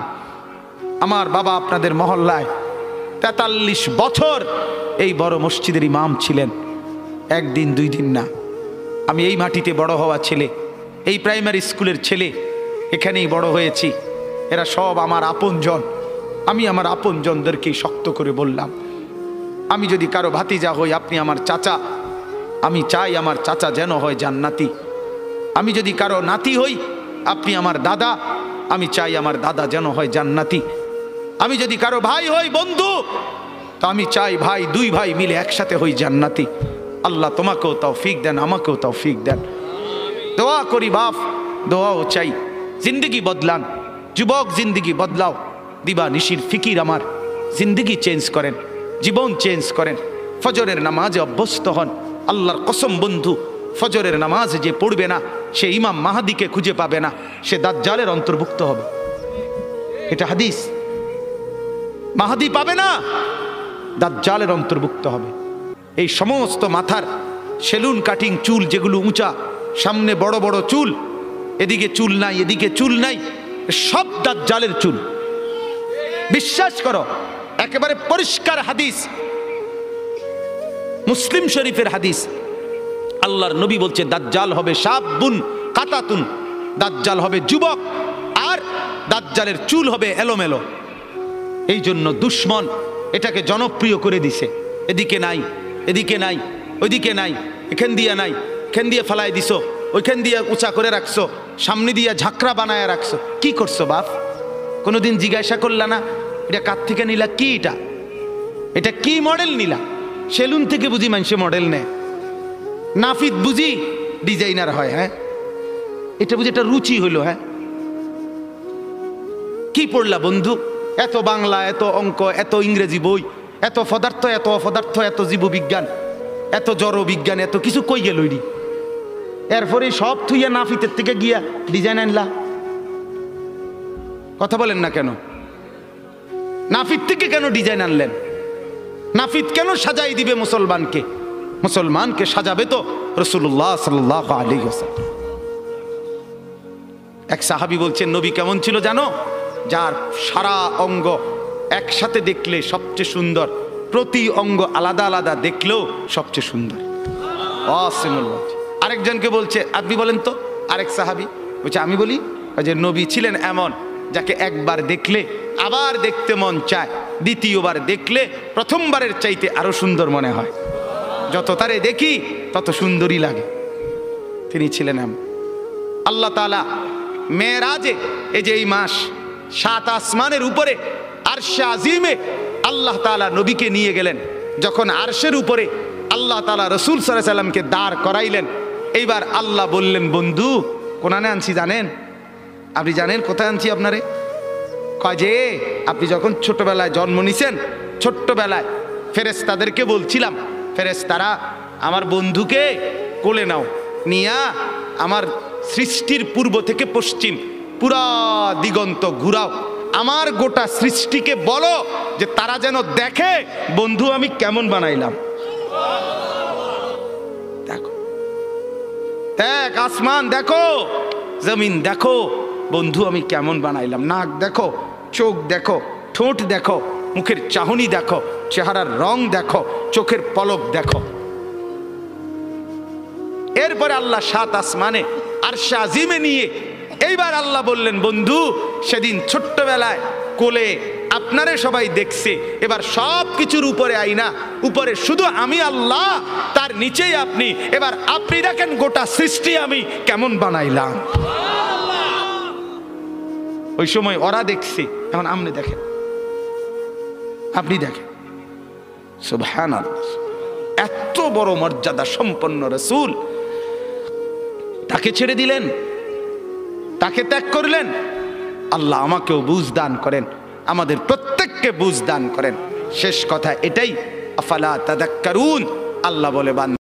Speaker 1: আমার বাবা আপনাদের মহল্লায় 43 বছর এই বড় মসজিদের ইমাম ছিলেন, 1 দিন 2 দিন না। আমি এই মাটিতে বড় হওয়া ছেলে, এই প্রাইমারি স্কুলের ছেলে, এখানেই বড় হয়েছি। এরা সব আমার আপনজন। আমি আমার আপনজনদেরকেই শক্ত করে বললাম, আমি যদি কারো ভাতিজা হই আপনি আমার চাচা, আমি চাই আমার চাচা যেন হয় জান্নাতি। আমি যদি কারো নাতি হই আপনি আমার দাদা, আমি চাই আমার দাদা যেন হয় জান্নাতি। আমি যদি কারো ভাই হই বন্ধু, তো আমি চাই ভাই 2 ভাই মিলে একসাথে হই জান্নাতি। আল্লাহ তোমাকেও তৌফিক দেন, আমাকেও তৌফিক দেন। দোয়া করি বাপ, দোয়াও চাই। জিন্দগি বদলান যুবক, জিন্দগি বদলাও। দিবা নিশির ফিকির আমার জিন্দগি চেঞ্জ করেন, জীবন চেঞ্জ করেন। ফজরের নামাজে অভ্যস্ত হন। আল্লাহর কসম বন্ধু, ফজরের নামাজ যে পড়বে না সে ইমাম মাহাদিকে খুঁজে পাবে না, সে দাজ্জালের অন্তর্ভুক্ত হবে। এটা হাদিস। মাহাদি পাবে না, দাজ্জালের অন্তর্ভুক্ত হবে। এই সমস্ত মাথার সেলুন কাটিং চুল যেগুলো উঁচা, সামনে বড় বড় চুল, এদিকে চুল নাই এদিকে চুল নাই, সব দাজ্জালের চুল। বিশ্বাস করো, একেবারে পরিষ্কার হাদিস, মুসলিম শরীফের হাদিস। আল্লাহর নবী বলছে দাজ্জাল হবে শাবুন কাতাতুন, দাজ্জাল হবে যুবক, আর দাজ্জালের চুল হবে এলোমেলো। এই জন্য দুশ্মন এটাকে জনপ্রিয় করে দিছে। এদিকে নাই এদিকে নাই, ওইদিকে নাই, এখান দিয়ে নাই, এখান দিয়ে ফেলায় দিছো, ওইখান দিয়ে উঁচা করে রাখছো, সামনে দিয়ে ঝাঁকড়া বানায় রাখছো। কি করছো বাপ? কোনোদিন জিজ্ঞাসা করলা না এটা কার থেকে নিলা? কি এটা? এটা কি মডেল নিলা? সেলুন থেকে বুঝি মানুষে মডেল নেয়, নাফিদ বুঝি ডিজাইনার হয়। হ্যাঁ, এটা বুঝি একটা রুচি হইলো। হ্যাঁ, কি পড়লা বন্ধু? এত বাংলা, এত অঙ্ক, এত ইংরেজি বই, এত পদার্থ, এত অপদার্থ, এত জীববিজ্ঞান, এত জড় বিজ্ঞান, এত কিছু কই গেল? এরপরে সব থুইয়া নাফিতের থেকে গিয়া ডিজাইন আনলা। কথা বলেন না কেন? নাফিত থেকে কেন ডিজাইন আনলেন? নাফিত কেন সাজাই দিবে মুসলমানকে? মুসলমানকে সাজাবে তো রাসূলুল্লাহ সাল্লাল্লাহু আলাইহি ওয়াসাল্লাম। এক সাহাবী বলছেন নবী কেমন ছিল জানো? যার সারা অঙ্গ একসাথে দেখলে সবচেয়ে সুন্দর, প্রতি অঙ্গ আলাদা আলাদা দেখলেও সবচেয়ে সুন্দর। আরেকজনকে বলছে আপনি বলেন তো, আরেক সাহাবী বলছে আমি বলি, যে নবী ছিলেন এমন যাকে একবার দেখলে আবার দেখতে মন চায়, দ্বিতীয়বার দেখলে প্রথমবারের চাইতে আরো সুন্দর মনে হয়। যত তারে দেখি তত সুন্দরই লাগে। তিনি ছিলেন এমন। আল্লাহ তাআলা মেরাজে, এই যে এই মাস, 7 আসমানের উপরে আরশে আজিমে আল্লাহ তাআলা নবীকে নিয়ে গেলেন। যখন আরশের উপরে আল্লাহ তাআলা রাসূল সাল্লাল্লাহু আলাইহি সাল্লামকে দাঁড় করাইলেন, এইবার আল্লাহ বললেন, বন্ধু কোনানে আনছি জানেন? আপনি জানেন কোথায় আনছি আপনারে? কয় যে আপনি যখন ছোটবেলায় জন্ম নিছেন, ছোট্টবেলায় ফেরেশতাদেরকে বলছিলাম, ফেরেশতারা আমার বন্ধুকে কোলে নাও, নিয়া আমার সৃষ্টির পূর্ব থেকে পশ্চিম পুরা দিগন্ত ঘুরাও, আমার গোটা সৃষ্টিকে বলো যে তারা যেন দেখে বন্ধু আমি কেমন বানাইলাম। দেখো, দেখ আসমান দেখো, জমিন দেখো, বন্ধু আমি কেমন বানাইলাম। নাক দেখো, চোখ দেখো, ঠোঁট দেখো, মুখের চাহনি দেখো, চেহারার রং দেখো, চোখের পলক দেখো। এরপরে আল্লাহ 7 আসমানে আরশে আজিমে নিয়ে এইবার আল্লাহ বললেন, বন্ধু সেদিন ছোট্টবেলায় কোলে আপনারে সবাই দেখছে, এবার সব কিছুর উপরে আইনা, উপরে শুধু আমি আল্লাহ, তার নিচেই আপনি, এবার আপনি দেখেন গোটা সৃষ্টি আমি কেমন বানাইলাম। ওই সময় ওরা দেখছে, এখন আপনি দেখেন, আপনি দেখেন। সুবহানাল্লাহ, এত বড় মর্যাদা সম্পন্ন রাসূল, তাকে ছেড়ে দিলেন, তাকে ত্যাগ করলেন। আল্লাহ আমাকেও বুঝ দান করেন, আমাদের প্রত্যেককে বুঝ দান করেন। শেষ কথা এটাই, আফালা তাদাক্কারুন, আল্লাহ বলে বান্দা